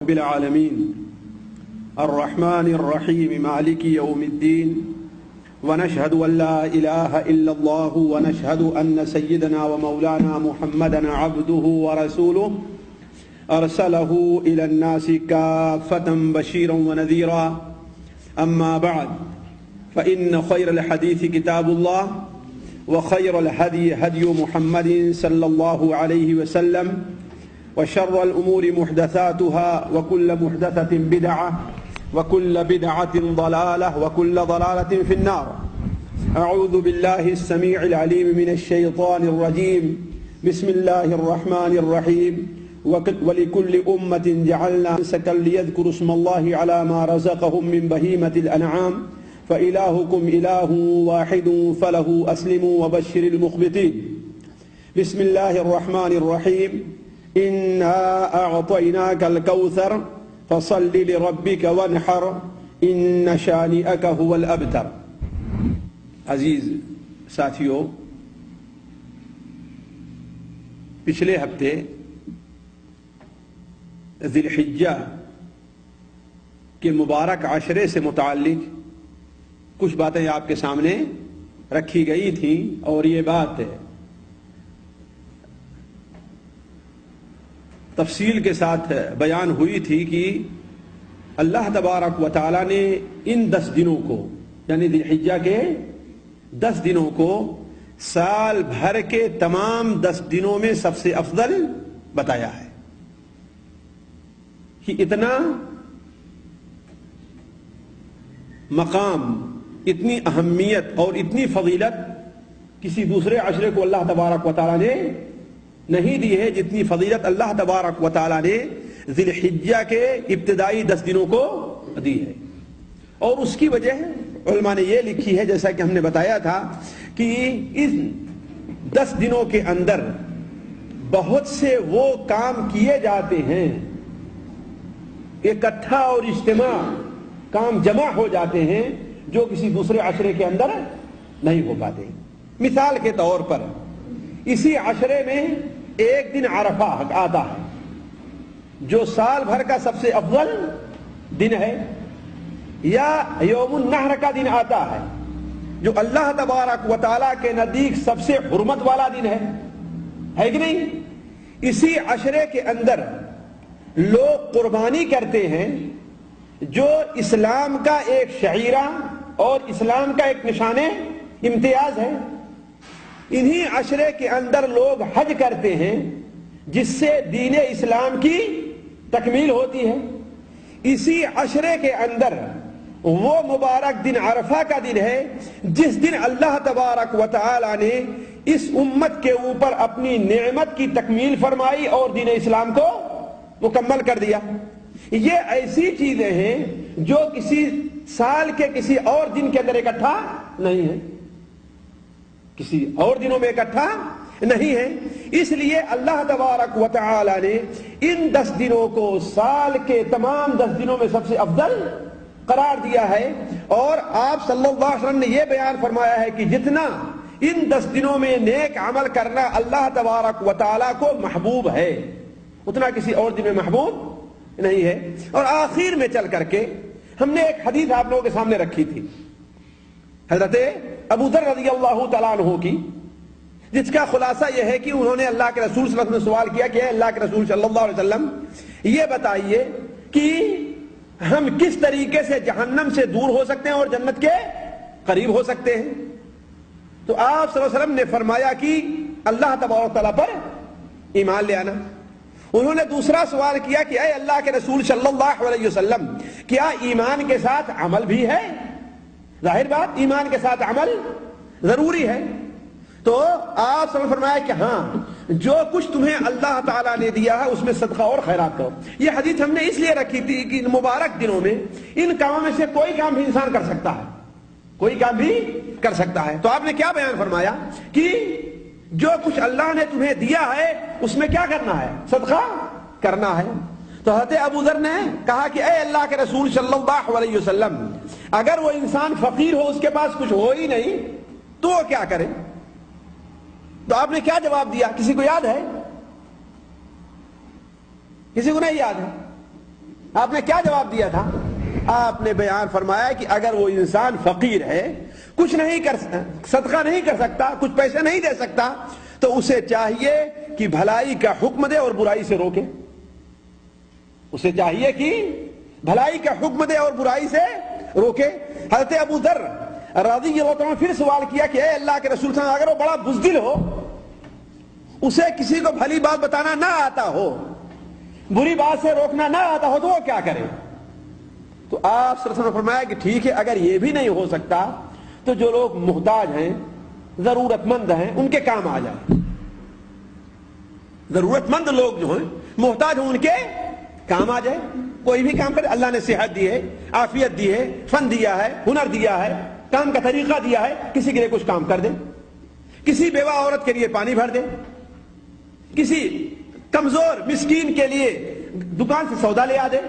رب العالمين الرحمن الرحيم مالك يوم الدين ونشهد أن لا إله إلا الله ونشهد أن سيدنا ومولانا محمدا عبده ورسوله أرسله إلى الناس كافة بشيرا ونذيرا أما بعد فإن خير الحديث كتاب الله وخير الهدي هدي محمد صلى الله عليه وسلم وشر الأمور محدثاتها وكل محدثة بدعة وكل بدعة ضلالة وكل ضلالة في النار. أعوذ بالله السميع العليم من الشيطان الرجيم. بسم الله الرحمن الرحيم. ولكل أمة جعلنا منسكا ليذكروا اسم الله على ما رزقهم من بهيمة الأنعام فإلهكم إله واحد فله أسلموا وبشر المخبتين. بسم الله الرحمن الرحيم. إنا أعطيناك الكوثر فصل لربك وانحر إن شانئك هو الأبتر. عزیز ساتھیو، پچھلے ہفتے ذی الحجہ کے مبارک عشرے سے متعلق کچھ باتیں آپ کے سامنے رکھی گئی تھیں، اور یہ بات تفصیل کے ساتھ بیان ہوئی تھی کہ اللہ تبارک و تعالی نے ان 10 دنوں کو، یعنی ذی الحجہ کے 10 دنوں کو سال بھر کے تمام 10 دنوں میں سب سے افضل بتایا ہے کہ اتنا مقام، اتنی اہمیت اور اتنی فضیلت کسی دوسرے عشرے کو اللہ تبارک و تعالی نے نہیں دی ہے جتنی فضیلت اللہ تبارک و تعالی نے ذی الحجہ کے ابتدائی 10 دنوں کو دی ہے. اور اس کی وجہ علماء نے یہ لکھی ہے، جیسا کہ ہم نے بتایا تھا، کہ اس 10 دنوں کے اندر بہت سے وہ کام کیے جاتے ہیں، اکٹھا اور اجتماع کام جمع ہو جاتے ہیں جو کسی دوسرے عشرے کے اندر نہیں ہو پاتے. مثال کے طور پر اسی عشرے میں ایک دن عرفہ آتا ہے جو سال بھر کا سب سے افضل دن ہے، یا یوم النحر کا دن آتا ہے جو اللہ تبارک و تعالیٰ کے نزدیک سب سے حرمت والا دن ہے کہ نہیں؟ اسی عشرے کے اندر لوگ قربانی کرتے ہیں جو اسلام کا ایک شعیرہ اور اسلام کا ایک نشان امتیاز ہے. انہی عشرے کے اندر لوگ حج کرتے ہیں جس سے دین اسلام کی تکمیل ہوتی ہے. اسی عشرے کے اندر وہ مبارک دن عرفہ کا دن ہے جس دن اللہ تبارک و تعالی نے اس امت کے اوپر اپنی نعمت کی تکمیل فرمائی اور دین اسلام کو مکمل کر دیا. یہ ایسی چیزیں ہیں جو کسی سال کے کسی اور دن کے اندر اکٹھا نہیں ہے، کسی اور دنوں میں اکٹھا نہیں ہے. اس لیے اللہ تبارک و تعالی نے ان 10 دنوں کو سال کے تمام 10 دنوں میں سب سے افضل قرار دیا ہے. اور آپ صلی اللہ علیہ وسلم نے یہ بیان فرمایا ہے کہ جتنا ان 10 دنوں میں نیک عمل کرنا اللہ تبارک و تعالی کو محبوب ہے اتنا کسی اور دن میں محبوب نہیں ہے. اور آخر میں چل کر کے ہم نے ایک حدیث آپ لوگوں کے سامنے رکھی تھی حضرت ابو ذر رضی اللہ تعالیٰ عنہ کی، جس کا خلاصہ یہ ہے کہ انہوں نے اللہ کے رسول صلی اللہ علیہ وسلم سے سوال کیا کہ اے اللہ کے رسول صلی اللہ علیہ وسلم، یہ بتائیے کہ ہم کس طریقے سے جہنم سے دور ہو سکتے ہیں اور جنت کے قریب ہو سکتے ہیں؟ تو آپ صلی اللہ علیہ وسلم نے فرمایا کہ اللہ تبارک تعالیٰ پر ایمان لے آنا. انہوں نے دوسرا سوال کیا کہ اے اللہ کے رسول صلی اللہ علیہ وسلم، کیا ایمان کے ساتھ عمل بھی ہے؟ ظاہر بات ایمان کے ساتھ عمل ضروری ہے. تو آپ نے فرمایا کہ ہاں، جو کچھ تمہیں اللہ تعالیٰ نے دیا ہے اس میں صدقہ اور خیرات کرو. یہ حدیث ہم نے اس لیے رکھی تھی کہ مبارک دنوں میں ان کاموں میں سے کوئی کام بھی انسان کر سکتا ہے، کوئی کام بھی کر سکتا ہے. تو آپ نے کیا بیان فرمایا کہ جو کچھ اللہ نے تمہیں دیا ہے اس میں کیا کرنا ہے؟ صدقہ کرنا ہے. تو حضرت ابو ذر نے کہا کہ اے اللہ کے رسول صلی اللہ علیہ وسلم، اگر وہ انسان فقیر ہو، اس کے پاس کچھ ہو ہی نہیں، تو وہ کیا کرے؟ تو آپ نے کیا جواب دیا؟ کسی کو یاد ہے؟ کسی کو نہیں یاد ہے؟ آپ نے کیا جواب دیا تھا؟ آپ نے بیان فرمایا کہ اگر وہ انسان فقیر ہے، کچھ نہیں کر صدقہ نہیں کر سکتا، کچھ پیسے نہیں دے سکتا، تو اسے چاہیے کہ بھلائی کا حکم دے اور برائی سے روکے. اسے چاہیے کہ بھلائی کا حکم دے اور برائی سے روکے. حضرت ابو ذر رضی اللہ عنہ پھر سوال کیا کہ اے اللہ کے رسول صلی اللہ علیہ وسلم، اگر وہ بڑا بزدل ہو، اسے کسی کو بھلی بات بتانا نہ آتا ہو، بری بات سے روکنا نہ آتا ہو، تو وہ کیا کرے؟ تو آپ صلی اللہ علیہ وسلم نے فرمایا کہ ٹھیک ہے، اگر یہ بھی نہیں ہو سکتا تو جو لوگ محتاج ہیں، ضرورت مند ہیں، ان کے کام آ جائے. ضرورت مند لوگ جو ہیں، محتاج ہیں، ان کے کام آ جائے. کوئی بھی کام کرے. اللہ نے صحت دی ہے، عافیت دی ہے، فن دیا ہے، ہنر دیا ہے، کام کا طریقہ دیا ہے، کسی کے لیے کچھ کام کر دے. کسی بیوہ عورت کے لیے پانی بھر دے، کسی کمزور مسکین کے لیے دکان سے سودا لے آ دے.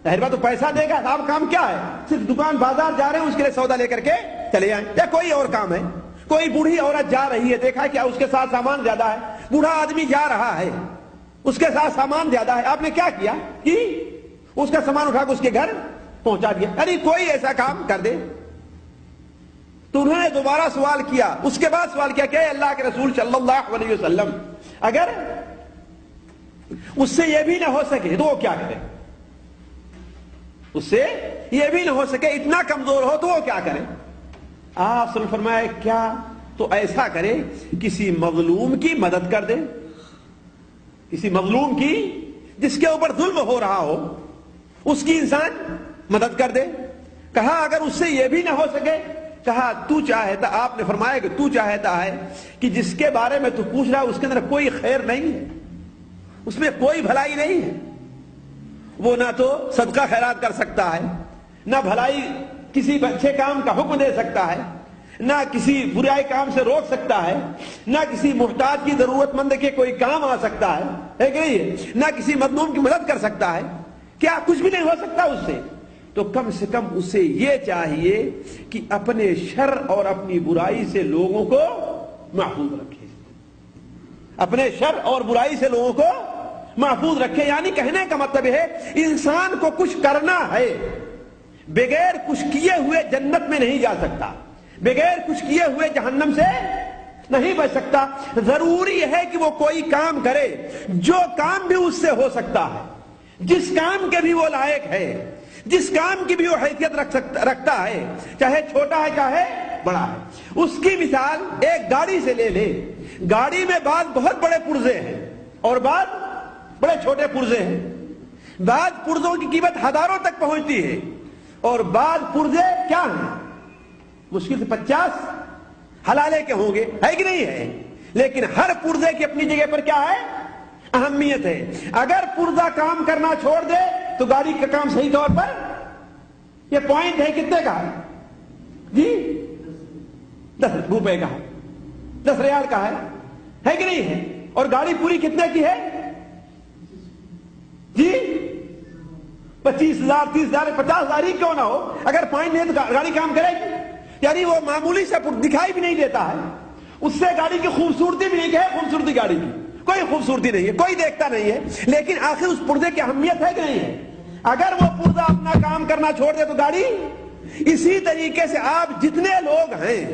ظاہر بات تو پیسہ دے گا، آپ کام کیا ہے؟ صرف دکان بازار جا رہے ہیں، اس کے لیے سودا لے کر کے چلے آئیں. یا کوئی اور کام ہے، کوئی بوڑھی عورت جا رہی ہے، دیکھا کیا اس کے ساتھ سامان زیادہ ہے، بوڑھا آدمی جا رہا ہے، اس کے ساتھ سامان زیادہ ہے، آپ نے کیا کیا کہ اس کا سامان اٹھا کے اس کے گھر پہنچا دیا. یعنی کوئی ایسا کام کر دے. تو انہوں نے دوبارہ سوال کیا، اس کے بعد سوال کیا کہ اللہ کے رسول صلی اللہ علیہ وسلم، اگر اس سے یہ بھی نہ ہو سکے تو وہ کیا کرے؟ اس سے یہ بھی نہ ہو سکے، اتنا کمزور ہو تو وہ کیا کرے؟ آپ نے فرمایا کیا؟ تو ایسا کرے، کسی مظلوم کی مدد کر دے. کسی مظلوم کی، جس کے اوپر ظلم ہو رہا ہو، اس کی انسان مدد کر دے. کہا اگر اس سے یہ بھی نہ ہو سکے، کہا تو چاہتا، آپ نے فرمایا کہ تو چاہتا ہے کہ جس کے بارے میں تو پوچھ رہا ہے اس کے اندر کوئی خیر نہیں ہے، اس میں کوئی بھلائی نہیں ہے، وہ نہ تو صدقہ خیرات کر سکتا ہے، نہ بھلائی کسی اچھے کام کا حکم دے سکتا ہے، نہ کسی برائی کام سے روک سکتا ہے، نہ کسی محتاج کی ضرورت مند کے کوئی کام آ سکتا ہے کہ نہیں ہے، نہ کسی مظلوم کی مدد کر سکتا ہے. کیا کچھ بھی نہیں ہو سکتا اس سے؟ تو کم سے کم اسے یہ چاہیے کہ اپنے شر اور اپنی برائی سے لوگوں کو محفوظ رکھے. اپنے شر اور برائی سے لوگوں کو محفوظ رکھے. یعنی کہنے کا مطلب ہے انسان کو کچھ کرنا ہے، بغیر کچھ کیے ہوئے جنت میں نہیں جا سکتا، بغیر کچھ کیے ہوئے جہنم سے نہیں بچ سکتا. ضروری ہے کہ وہ کوئی کام کرے جو کام بھی اس سے ہو سکتا ہے، جس کام کے بھی وہ لائق ہے، جس کام کی بھی وہ حیثیت رکھتا ہے، چاہے چھوٹا ہے چاہے بڑا ہے. اس کی مثال ایک گاڑی سے لے لے. گاڑی میں بعض بہت بڑے پرزے ہیں اور بعض بڑے چھوٹے پرزے ہیں. بعض پرزوں کی قیمت ہزاروں تک پہنچتی ہے اور بعض پرزے کیا ہیں، مشکل سے 50 حلالے کے ہوں گے، ہے کہ نہیں ہے؟ لیکن ہر پرزے کی اپنی جگہ پر کیا ہے، اہمیت ہے. اگر پرزہ کام کرنا چھوڑ دے تو گاڑی کا کام صحیح طور پر، یہ پوائنٹ ہے کتنے کا ہے جی؟ 10 روپے کا ہے، 10 ریال کا ہے کہ نہیں ہے؟ اور گاڑی پوری کتنے کی ہے جی؟ 25,000 30,000 50,000 ہی کیوں نہ ہو، اگر پوائنٹ نہیں تو گاڑی کام کرے گی. یعنی وہ معمولی سے دکھائی بھی نہیں دیتا ہے، اس سے گاڑی کی خوبصورتی بھی نہیں ہے. خوبصورتی گاڑی کی کوئی خوبصورتی نہیں ہے، کوئی دیکھتا نہیں ہے، لیکن آخر اس پرزے کی اہمیت ہے کہ نہیں ہے؟ اگر وہ پرزہ اپنا کام کرنا چھوڑ دے تو گاڑی. اسی طریقے سے آپ جتنے لوگ ہیں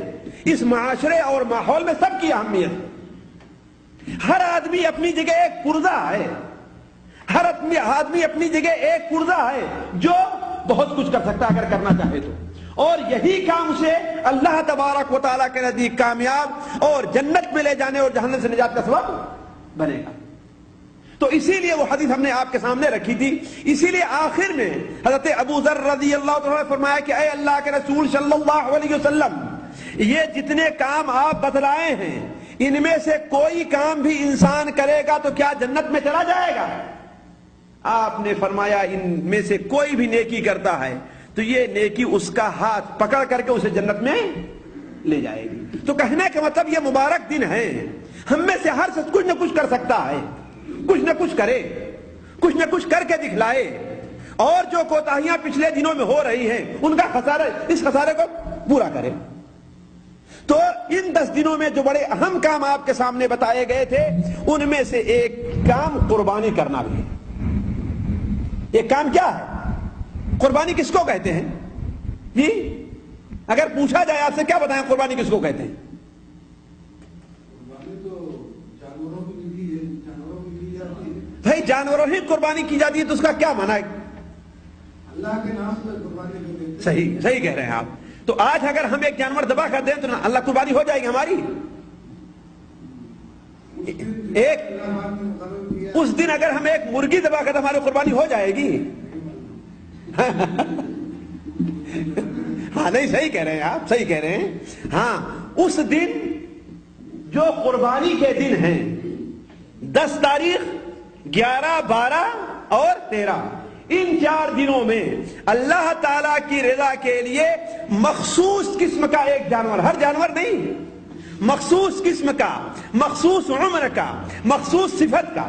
اس معاشرے اور ماحول میں، سب کی اہمیت ہے. ہر آدمی اپنی جگہ ایک پرزہ ہے، ہر آدمی اپنی جگہ ایک پرزہ ہے جو بہت کچھ کر سکتا ہے اگر کرنا چاہے تو. اور یہی کام اسے اللہ تبارک و تعالیٰ کے نزدیک کامیاب اور جنت میں لے جانے اور جہنم سے نجات کا سبب بنے گا. تو اسی لیے وہ حدیث ہم نے آپ کے سامنے رکھی تھی. اسی لیے آخر میں حضرت ابو ذر رضی اللہ عنہ نے فرمایا کہ اے اللہ کے رسول صلی اللہ علیہ وسلم، یہ جتنے کام آپ بتلائے ہیں ان میں سے کوئی کام بھی انسان کرے گا تو کیا جنت میں چلا جائے گا؟ آپ نے فرمایا ان میں سے کوئی بھی نیکی کرتا ہے تو یہ نیکی اس کا ہاتھ پکڑ کر کے اسے جنت میں لے جائے گی. تو کہنے کا مطلب یہ مبارک دن ہے، ہم میں سے ہر شخص کچھ نہ کچھ کر سکتا ہے، کچھ نہ کچھ کرے، کچھ نہ کچھ کر کے دکھلائے، اور جو کوتاہیاں پچھلے دنوں میں ہو رہی ہیں ان کا خسارہ، اس خسارے کو پورا کرے. تو ان 10 دنوں میں جو بڑے اہم کام آپ کے سامنے بتائے گئے تھے ان میں سے ایک کام قربانی کرنا بھی ہے. یہ کام کیا ہے؟ قربانی کس کو کہتے ہیں جی؟ اگر پوچھا جائے آپ سے کیا بتائیں قربانی کس کو کہتے ہیں؟ بھائی جانوروں ہی قربانی کی جاتی ہے تو اس کا کیا معنی ہے؟ اللہ کے نام سے قربانی. صحیح کہہ رہے ہیں آپ. تو آج اگر ہم ایک جانور ذبح کر دیں تو اللہ قربانی ہو جائے گی ہماری. اس دن اگر ہم ایک مرغی ذبح کر دیں ہماری قربانی ہو جائے گی. ہاں نہیں صحیح کہہ رہے ہیں آپ, صحیح کہہ رہے ہیں. ہاں اس دن جو قربانی کے دن ہیں 10 تاریخ 11 12 اور 13 ان 4 دنوں میں اللہ تعالی کی رضا کے لیے مخصوص قسم کا ایک جانور, ہر جانور نہیں, مخصوص قسم کا, مخصوص عمر کا, مخصوص صفت کا,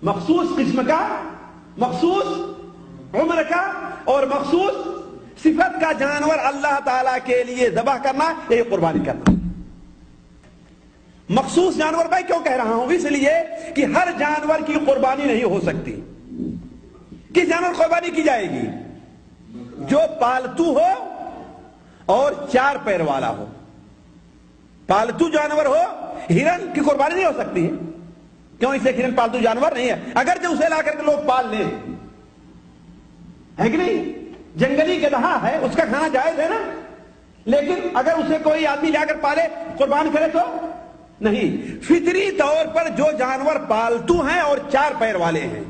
مخصوص قسم کا, مخصوص عمر کا اور مخصوص صفت کا جانور اللہ تعالی کے لیے ذبح کرنا, یہ قربانی کرنا. مخصوص جانور میں کیوں کہہ رہا ہوں؟ اس لیے کہ ہر جانور کی قربانی نہیں ہو سکتی. کس جانور قربانی کی جائے گی؟ جو پالتو ہو اور 4 پیر والا ہو. پالتو جانور ہو, ہرن کی قربانی نہیں ہو سکتی ہے. کیوں؟ اسے ہرن پالتو جانور نہیں ہے, اگر جو اسے لا کر کے لوگ پال لیں, ہے کہ نہیں؟ جنگلی گدھا ہے, اس کا کھانا جائز ہے نا, لیکن اگر اسے کوئی آدمی لا کر پالے قربان کرے تو نہیں. فطری طور پر جو جانور پالتو ہیں اور 4 پیر والے ہیں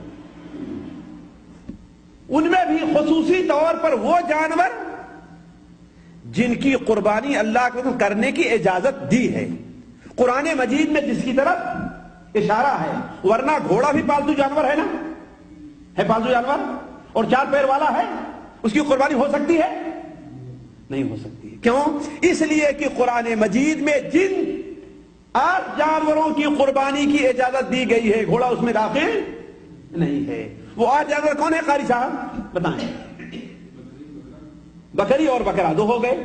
ان میں بھی خصوصی طور پر وہ جانور جن کی قربانی اللہ کو کرنے کی اجازت دی ہے قرآن مجید میں, جس کی طرف اشارہ ہے. ورنہ گھوڑا بھی پالتو جانور ہے نا, ہے پالتو جانور اور 4 پیر والا ہے, اس کی قربانی ہو سکتی ہے؟ نہیں ہو سکتی. کیوں؟ اس لیے کہ قرآن مجید میں جن 8 جانوروں کی قربانی کی اجازت دی گئی ہے گھوڑا اس میں داخل نہیں ہے. وہ 8 جانور کون ہے قاری صاحب بتائیں؟ بکری اور بکرا 2 ہو گئے,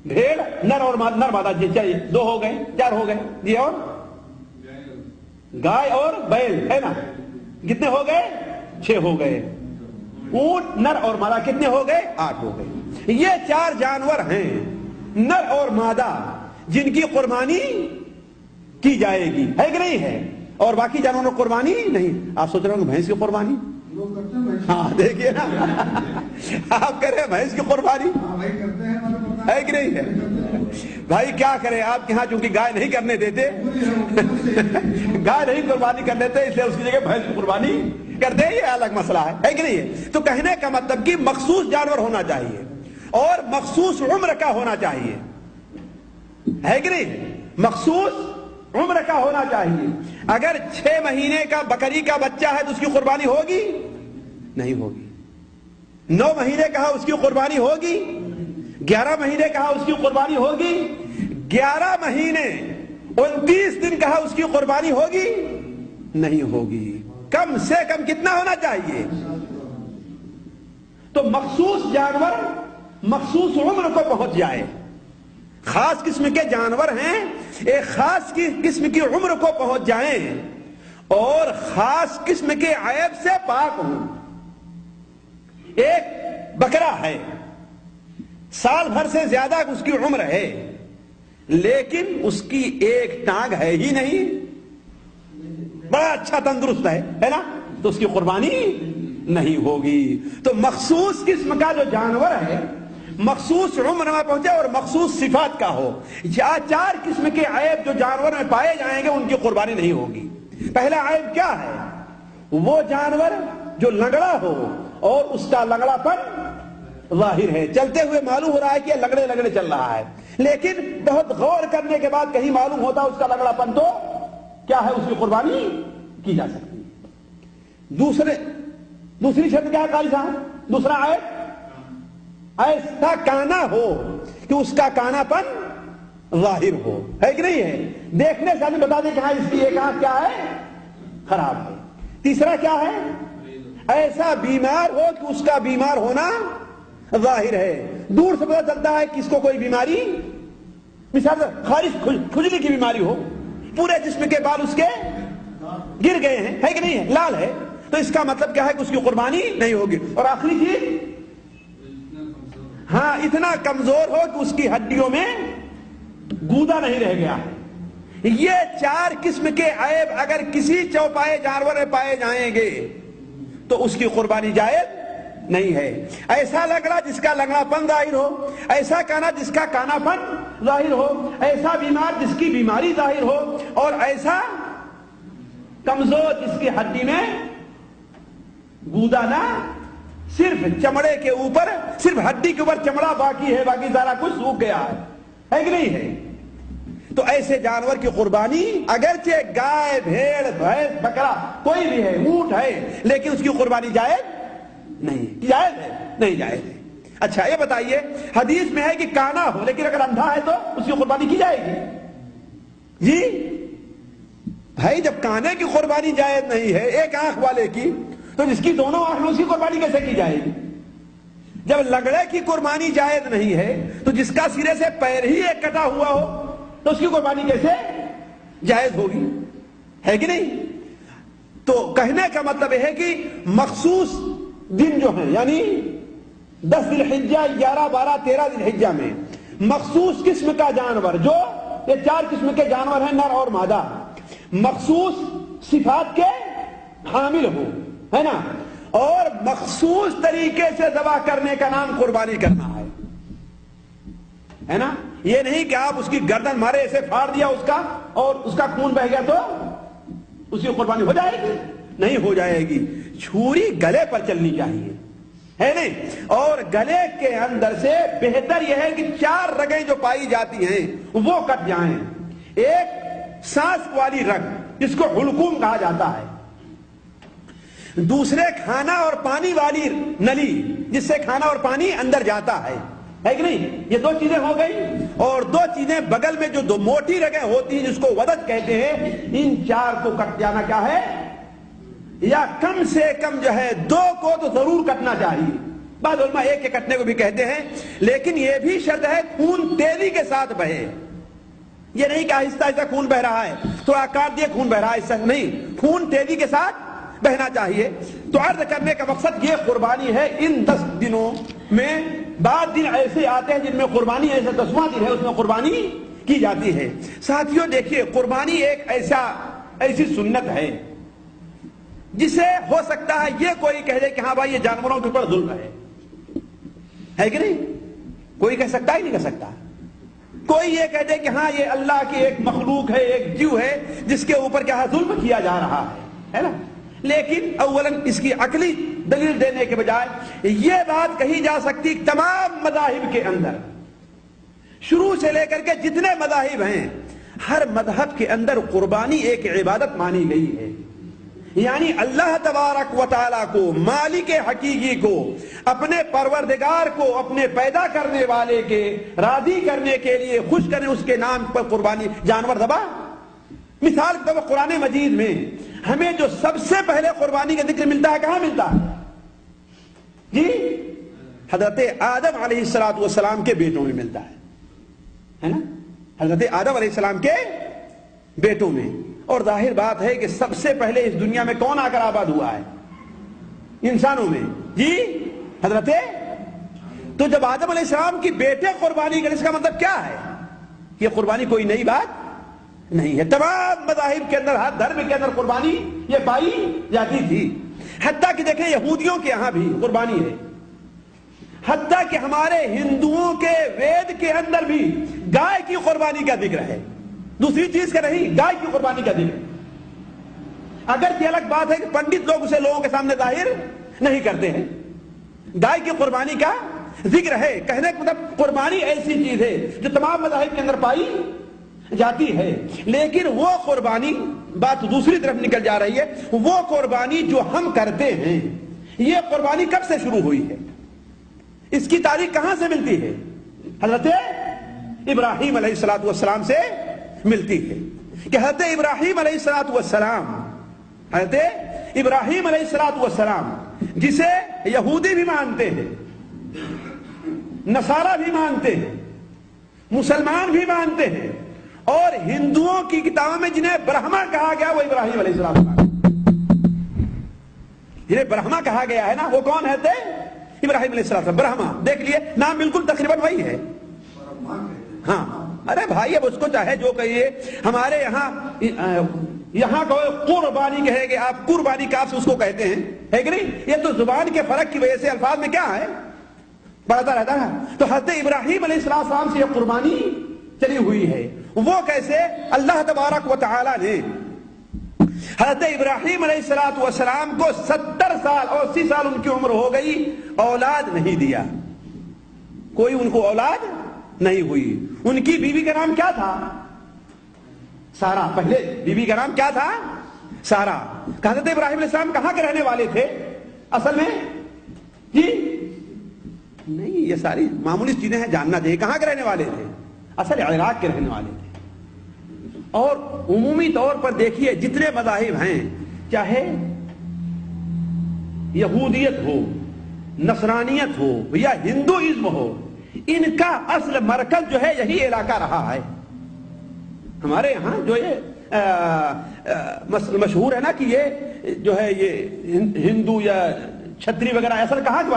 بھیڑ نر اور نر مادہ چاہیے 2 ہو گئے, 4 ہو گئے جی, اور گائے اور بیل ہے نا, کتنے ہو گئے؟ 6 ہو گئے. اونٹ نر اور مادہ کتنے ہو گئے؟ 8 ہو گئے. یہ 4 جانور ہیں نر اور مادہ جن کی قربانی کی جائے گی, ہے کہ نہیں ہے؟ اور باقی جانوروں کی قربانی نہیں. آپ سوچ رہے ہوں بھینس کی قربانی, ہاں دیکھیے نا, آپ کہہ رہے ہیں بھینس کی قربانی, ہے کہ نہیں ہے؟ بھائی کیا کریں, آپ کے ہاں چونکہ گائے نہیں کرنے دیتے, گائے نہیں قربانی کرنے دیتے, اس لیے اس کی جگہ بھینس کی قربانی کرتے ہیں, یہ الگ مسئلہ ہے کہ نہیں ہے؟ تو کہنے کا مطلب کہ مخصوص جانور ہونا چاہیے اور مخصوص عمر کا ہونا چاہیے, ہے کہ نہیں؟ مخصوص عمر کا ہونا چاہیے. اگر 6 مہینے کا بکری کا بچہ ہے تو اس کی قربانی ہوگی؟ نہیں ہوگی. 9 مہینے کا ہے اس کی قربانی ہوگی؟ 11 مہینے کا ہے اس کی قربانی ہوگی؟ 11 مہینے 29 دن کا ہے اس کی قربانی ہوگی؟ نہیں ہوگی. کم سے کم کتنا ہونا چاہیے؟ تو مخصوص جانور مخصوص عمر کو پہنچ جائے. خاص قسم کے جانور ہیں, ایک خاص قسم کی عمر کو پہنچ جائیں اور خاص قسم کے عیب سے پاک ہوں. ایک بکرا ہے, سال بھر سے زیادہ اس کی عمر ہے, لیکن اس کی ایک ٹانگ ہے ہی نہیں, بڑا اچھا تندرست ہے نا, تو اس کی قربانی نہیں ہوگی. تو مخصوص قسم کا جو جانور ہے مخصوص عمر میں پہنچے اور مخصوص صفات کا ہو. 4 قسم کے عیب جو جانور میں پائے جائیں گے ان کی قربانی نہیں ہوگی. پہلا عیب کیا ہے؟ وہ جانور جو لنگڑا ہو اور اس کا لنگڑا پر ظاہر ہے, چلتے ہوئے معلوم ہو رہا ہے کہ لنگڑے لنگڑے چل رہا ہے, لیکن بہت غور کرنے کے بعد کہیں معلوم ہوتا اس کا لنگڑا پن تو کیا ہے, اس کی قربانی کی جا سکتی ہے. دوسری شرط کیا ہے قاری صاحب؟ دوسرا عیب ایسا کانا ہو کہ اس کا کانا پن ظاہر ہو, ہے کہ نہیں ہے؟ دیکھنے سے آدمی بتا دے کہ ہاں اس کی ایک آنکھ کیا ہے, خراب ہے. تیسرا کیا ہے؟ ایسا بیمار ہو کہ اس کا بیمار ہونا ظاہر ہے, دور سے پتا چلتا ہے کہ اس کو کوئی بیماری, مثال خارش کھجلی کی بیماری ہو, پورے جسم کے بال اس کے گر گئے ہیں, ہے کہ نہیں ہے, لال ہے, تو اس کا مطلب کیا ہے کہ اس کی قربانی نہیں ہوگی. اور آخری چیز، ہاں اتنا کمزور ہو کہ اس کی ہڈیوں میں گودا نہیں رہ گیا. یہ 4 قسم کے عیب اگر کسی چوپائے جانور میں پائے جائیں گے تو اس کی قربانی جائز نہیں ہے. ایسا لنگڑا جس کا لنگڑا پن ظاہر ہو، ایسا کانا جس کا کانا پن ظاہر ہو، ایسا بیمار جس کی بیماری ظاہر ہو، اور ایسا کمزور جس کی ہڈی میں گودا نہ، صرف چمڑے کے اوپر، صرف ہڈی کے اوپر چمڑا باقی ہے، باقی سارا کچھ سوکھ گیا ہے کہ نہیں ہے. تو ایسے جانور کی قربانی، اگرچہ گائے، بھیڑ، بھینس، بکرا کوئی بھی ہے، اونٹ ہے، لیکن اس کی قربانی جائز نہیں. جائز ہے؟ نہیں جائز ہے. اچھا یہ بتائیے، حدیث میں ہے کہ کانا ہو لیکن اگر اندھا ہے تو اس کی قربانی کی جائے گی؟ جی بھائی جب کانے کی قربانی جائز نہیں ہے، ایک آنکھ والے کی، تو جس کی دونوں آنکھ میں اس کی قربانی کیسے کی جائے گی؟ جب لنگڑے کی قربانی جائز نہیں ہے تو جس کا سرے سے پیر ہی ایک کٹا ہوا ہو تو اس کی قربانی کیسے جائز ہوگی؟ ہے کہ نہیں؟ تو کہنے کا مطلب یہ ہے کہ مخصوص دن جو ہیں، یعنی 10 ذی الحجہ، 11، 12، 13 ذی الحجہ میں مخصوص قسم کا جانور، جو یہ 4 قسم کے جانور ہیں، نر اور مادہ، مخصوص صفات کے حامل ہو، ہے نا، اور مخصوص طریقے سے ذبح کرنے کا نام قربانی کرنا ہے نا. یہ نہیں کہ آپ اس کی گردن مارے ایسے پھاڑ دیا اس کا اور اس کا خون بہ گیا تو اس کی قربانی ہو جائے گی؟ نہیں ہو جائے گی. چھری گلے پر چلنی چاہیے، ہے نہیں؟ اور گلے کے اندر سے بہتر یہ ہے کہ 4 رگیں جو پائی جاتی ہیں وہ کٹ جائیں. ایک سانس والی رگ جس کو حلقوم کہا جاتا ہے، دوسرے کھانا اور پانی والی نلی جس سے کھانا اور پانی اندر جاتا ہے کہ نہیں؟ یہ 2 چیزیں ہو گئی. اور 2 چیزیں بغل میں جو 2 موٹی رگیں ہوتی ہیں جس کو ودت کہتے ہیں، ان 4 کو کٹ جانا کیا ہے، یا کم سے کم جو ہے 2 کو تو ضرور کٹنا چاہیے. بعض علماء 1 کے کٹنے کو بھی کہتے ہیں، لیکن یہ بھی شرط ہے خون تیزی کے ساتھ بہے. یہ نہیں کہ آہستہ آہستہ خون بہ رہا ہے، تھوڑا کاٹ دیا خون بہ رہا ہے، ایسا نہیں، خون تیزی کے ساتھ بہنا چاہیے. تو عرض کرنے کا مقصد یہ قربانی ہے. ان 10 دنوں میں بعض دن ایسے آتے ہیں جن میں قربانی، ایسا 10واں دن ہے اس میں قربانی کی جاتی ہے. ساتھیوں دیکھیے، قربانی ایک ایسی سنت ہے جسے ہو سکتا ہے یہ کوئی کہہ دے کہ ہاں بھائی یہ جانوروں کے اوپر ظلم ہے کہ نہیں؟ کوئی کہہ سکتا ہی نہیں کہہ سکتا. کوئی یہ کہہ دے کہ ہاں یہ اللہ کی ایک مخلوق ہے، ایک جیو ہے جس کے اوپر کیا ظلم کیا جا رہا ہے نا. لیکن اولاً اس کی عقلی دلیل دینے کے بجائے یہ بات کہی جا سکتی تمام مذاہب کے اندر، شروع سے لے کر کے جتنے مذاہب ہیں، ہر مذہب کے اندر قربانی ایک عبادت مانی گئی ہے. یعنی اللہ تبارک و تعالیٰ کو، مالک حقیقی کو، اپنے پروردگار کو، اپنے پیدا کرنے والے کے راضی کرنے کے لیے، خوش کرنے، اس کے نام پر قربانی جانور ذبح. مثال کے طور پر قرآن مجید میں ہمیں جو سب سے پہلے قربانی کا ذکر ملتا ہے، کہاں ملتا ہے جی؟ حضرت آدم علیہ السلام کے بیٹوں میں ملتا ہے نا، حضرت آدم علیہ السلام کے بیٹوں میں. اور ظاہر بات ہے کہ سب سے پہلے اس دنیا میں کون آ کر آباد ہوا ہے؟ انسانوں میں جی، حضرت. تو جب آدم علیہ السلام کی بیٹے قربانی کریں، اس کا مطلب کیا ہے؟ یہ قربانی کوئی نئی بات نہیں ہے. تمام مذاہب کے اندر، ہر دھرم کے اندر قربانی یہ پائی جاتی تھی. حتیٰ کہ دیکھیں یہودیوں کے یہاں بھی قربانی ہے، حتیٰ کہ ہمارے ہندوؤں کے وید کے اندر بھی گائے کی قربانی کا ذکر ہے. دوسری چیز کا نہیں، گائے کی قربانی کا ذکر. اگرچہ الگ بات ہے کہ پنڈت لوگ اسے لوگوں کے سامنے ظاہر نہیں کرتے ہیں. گائے کی قربانی کا ذکر ہے. کہنے کا مطلب قربانی ایسی چیز ہے جو تمام مذاہب کے اندر پائی جاتی ہے. لیکن وہ قربانی، بات دوسری طرف نکل جا رہی ہے، وہ قربانی جو ہم کرتے ہیں، یہ قربانی کب سے شروع ہوئی ہے؟ اس کی تاریخ کہاں سے ملتی ہے؟ حضرت ابراہیم علیہ السلام سے ملتی ہے. کہ حضرت ابراہیم علیہ السلام، حضرت ابراہیم علیہ السلام جسے یہودی بھی مانتے ہیں، نصارہ بھی مانتے ہیں، مسلمان بھی مانتے ہیں، اور ہندوؤں کی کتابوں میں جنہیں برہما کہا گیا وہ ابراہیم علیہ السلام. جنہیں برہما کہا گیا ہے نا، وہ کون ہے تھے؟ ابراہیم علیہ السلام. برہما دیکھ لیے نام بالکل تقریباً وہی ہے. ہاں ارے بھائی اب اس کو چاہے جو کہیے، ہمارے یہاں کو قربانی کہے گے آپ، قربانی کاف سے اس کو کہتے ہیں، ہے کہ نہیں؟ یہ تو زبان کے فرق کی وجہ سے الفاظ میں کیا ہے بڑھتا رہتا ہے. تو حضرت ابراہیم علیہ السلام سے یہ قربانی چلی ہوئی ہے. وہ کیسے؟ اللہ تبارک و تعالی نے حضرت ابراہیم علیہ السلام کو 70 سال اور 80 سال ان کی عمر ہو گئی، اولاد نہیں دیا، کوئی ان کو اولاد نہیں ہوئی. ان کی بیوی کا نام کیا تھا؟ سارا. پہلے بیوی کا نام کیا تھا؟ سارا. حضرت ابراہیم علیہ السلام کہاں کے رہنے والے تھے اصل میں؟ جی نہیں، یہ ساری معمولی چیزیں ہیں، جاننا چاہیے. کہاں کے رہنے والے تھے؟ اصل عراق کے رہنے والے تھے. اور عمومی طور پر دیکھیے جتنے مذاہب ہیں، چاہے یہودیت ہو، نصرانیت ہو یا ہندوازم ہو، ان کا اصل مرکز جو ہے یہی علاقہ رہا ہے. ہمارے یہاں جو یہ مشہور ہے نا کہ یہ جو ہے یہ ہندو یا چھتری وغیرہ، اصل کہاں کے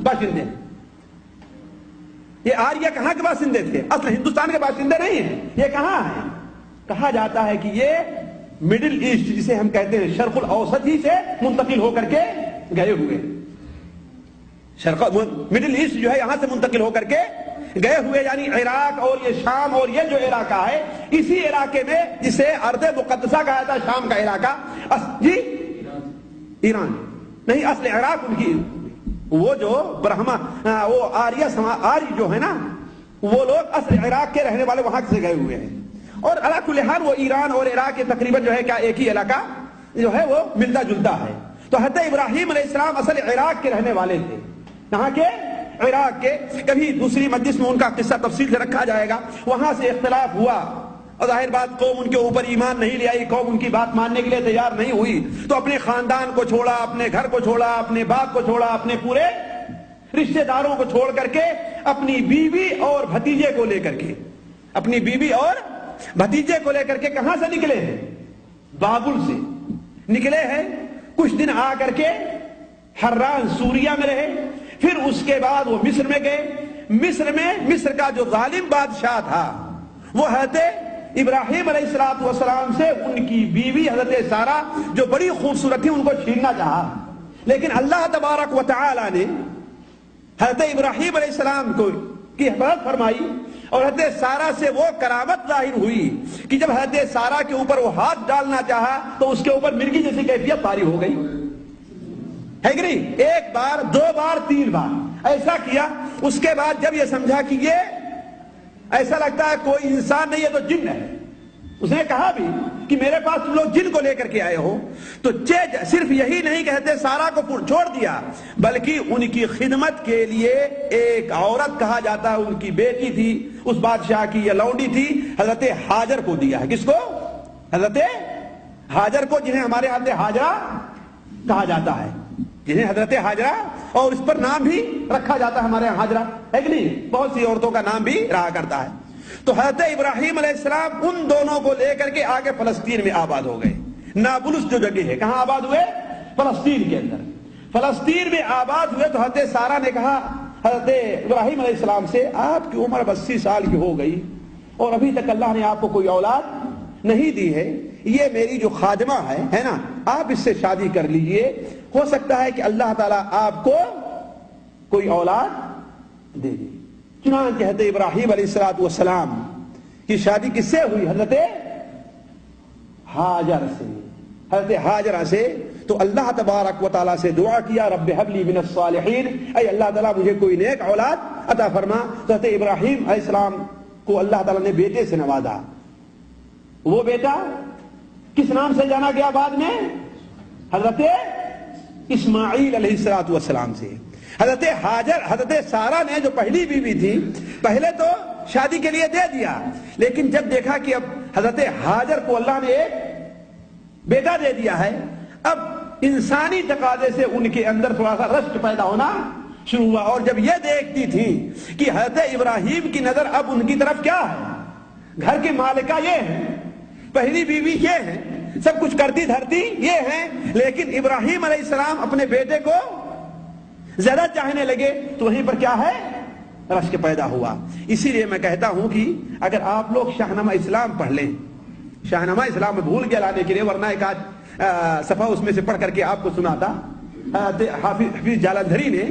باشندے ہیں؟ یہ آریہ کہاں کے باشندے تھے؟ اصل ہندوستان کے باشندے نہیں ہیں. یہ کہاں ہیں؟ کہا جاتا ہے کہ یہ مڈل ایسٹ جسے ہم کہتے ہیں شرق الاوسط ہی سے منتقل ہو کر کے گئے ہوئے. مڈل ایسٹ جو ہے یہاں سے منتقل ہو کر کے گئے ہوئے، یعنی عراق اور یہ شام اور یہ جو علاقہ ہے، اسی علاقے میں جسے ارض مقدسہ کہا جاتا ہے، شام کا علاقہ. جی ایران نہیں، اصل عراق ان کی. وہ جو برہما وہ آری جو ہے نا، وہ لوگ اصل عراق کے رہنے والے وہاں سے گئے ہوئے ہیں. اور علی کل حال وہ ایران اور عراق کے تقریباً جو ہے کیا ایک ہی علاقہ جو ہے وہ ملتا جلتا ہے. تو حضرت ابراہیم علیہ السلام اصل عراق کے رہنے والے تھے. کہاں کے؟ عراق کے. کبھی دوسری مجلس میں ان کا قصہ تفصیل سے رکھا جائے گا. وہاں سے اختلاف ہوا اور ظاہر بات قوم ان کے اوپر ایمان نہیں لے آئی، قوم ان کی بات ماننے کے لیے تیار نہیں ہوئی. تو اپنے خاندان کو چھوڑا، اپنے گھر کو چھوڑا، اپنے باپ کو چھوڑا، اپنے پورے رشتہ داروں کو چھوڑ کر کے اپنی بیوی اور بھتیجے کو لے کر کے، اپنی بیوی اور بھتیجے کو لے کر کے کہاں سے نکلے ہیں؟ بابل سے نکلے ہیں. کچھ دن آ کر کے حران سوریہ میں رہے، پھر اس کے بعد وہ مصر میں گئے. مصر کا جو ظالم بادشاہ تھا وہ حضرت ابراہیم علیہ السلام سے ان کی بیوی حضرت سارہ جو بڑی خوبصورت تھی ان کو چھیننا چاہا. لیکن اللہ تبارک و تعالی نے حضرت ابراہیم علیہ السلام کو کی حفاظت فرمائی، اور حضرت سارہ سے وہ کرامت ظاہر ہوئی کہ جب حضرت سارہ کے اوپر وہ ہاتھ ڈالنا چاہا تو اس کے اوپر مرغی جیسی کیفیت طاری ہو گئی. ہے کہ نہیں؟ ایک بار، 2 بار، 3 بار ایسا کیا. اس کے بعد جب یہ سمجھا کہ یہ ایسا لگتا ہے کوئی انسان نہیں ہے تو جن ہے، اس نے کہا بھی کہ میرے پاس تم لوگ جن کو لے کر کے آئے ہو. تو صرف یہی نہیں کہتے سارا کو چھوڑ دیا، بلکہ ان کی خدمت کے لیے ایک عورت کہا جاتا ہے، ان کی بیٹی تھی اس بادشاہ کی، یہ لونڈی تھی، حضرت ہاجر کو دیا ہے. کس کو؟ حضرت ہاجر کو، جنہیں ہمارے حضرت ہاجرہ کہا جاتا ہے، جنہیں حضرت ہاجرہ، اور اس پر نام بھی رکھا جاتا ہے ہمارے یہاں ہاجرہ، ہے کہ نہیں؟ بہت سی عورتوں کا نام بھی رہا کرتا ہے. تو حضرت ابراہیم علیہ السلام ان دونوں کو لے کر کے آگے فلسطین میں آباد ہو گئے. نابلس جو جگہ ہے، کہاں آباد ہوئے؟ فلسطین کے اندر. فلسطین میں آباد ہوئے تو حضرت سارہ نے کہا حضرت ابراہیم علیہ السلام سے، آپ کی عمر 80 سال کی ہو گئی اور ابھی تک اللہ نے آپ کو کوئی اولاد نہیں دی ہے، یہ میری جو خادمہ ہے نا، آپ اس سے شادی کر لیجئے، ہو سکتا ہے کہ اللہ تعالیٰ آپ کو کوئی اولاد دے دے. چنانچہ حضرت ابراہیم علیہ السلام کی شادی کس سے ہوئی؟ حضرت ہاجر سے. حضرت ہاجرہ سے. تو اللہ تبارک و تعالیٰ سے دعا کیا، رب ہب لی من الصالحین، اے اللہ تعالیٰ مجھے کوئی نیک اولاد عطا فرما. تو حضرت ابراہیم علیہ السلام کو اللہ تعالیٰ نے بیٹے سے نوازا. وہ بیٹا کس نام سے جانا گیا بعد میں؟ حضرت اسماعیل علیہ السلام سے. حضرت ہاجر، حضرت سارہ نے جو پہلی بیوی تھی، پہلے تو شادی کے لیے دے دیا، لیکن جب دیکھا کہ اب حضرت ہاجر کو اللہ نے ایک بیٹا دے دیا ہے، اب انسانی تقاضے سے ان کے اندر تھوڑا سا رشک پیدا ہونا شروع ہوا. اور جب یہ دیکھتی تھی کہ حضرت ابراہیم کی نظر اب ان کی طرف کیا ہے، گھر کی مالکہ یہ ہے، پہلی بیوی یہ ہے، سب کچھ کرتی دھرتی یہ ہیں، لیکن ابراہیم علیہ السلام اپنے بیٹے کو زیادہ چاہنے لگے تو وہیں پر کیا ہے؟ رشک پیدا ہوا۔ اسی لیے میں کہتا ہوں کہ اگر آپ لوگ شاہنامہ اسلام پڑھ لیں، شاہنامہ اسلام میں بھول گیا لانے کے لیے، ورنہ ایک آج صفحہ اس میں سے پڑھ کر کے آپ کو سناتا۔ حافظ جالندھری نے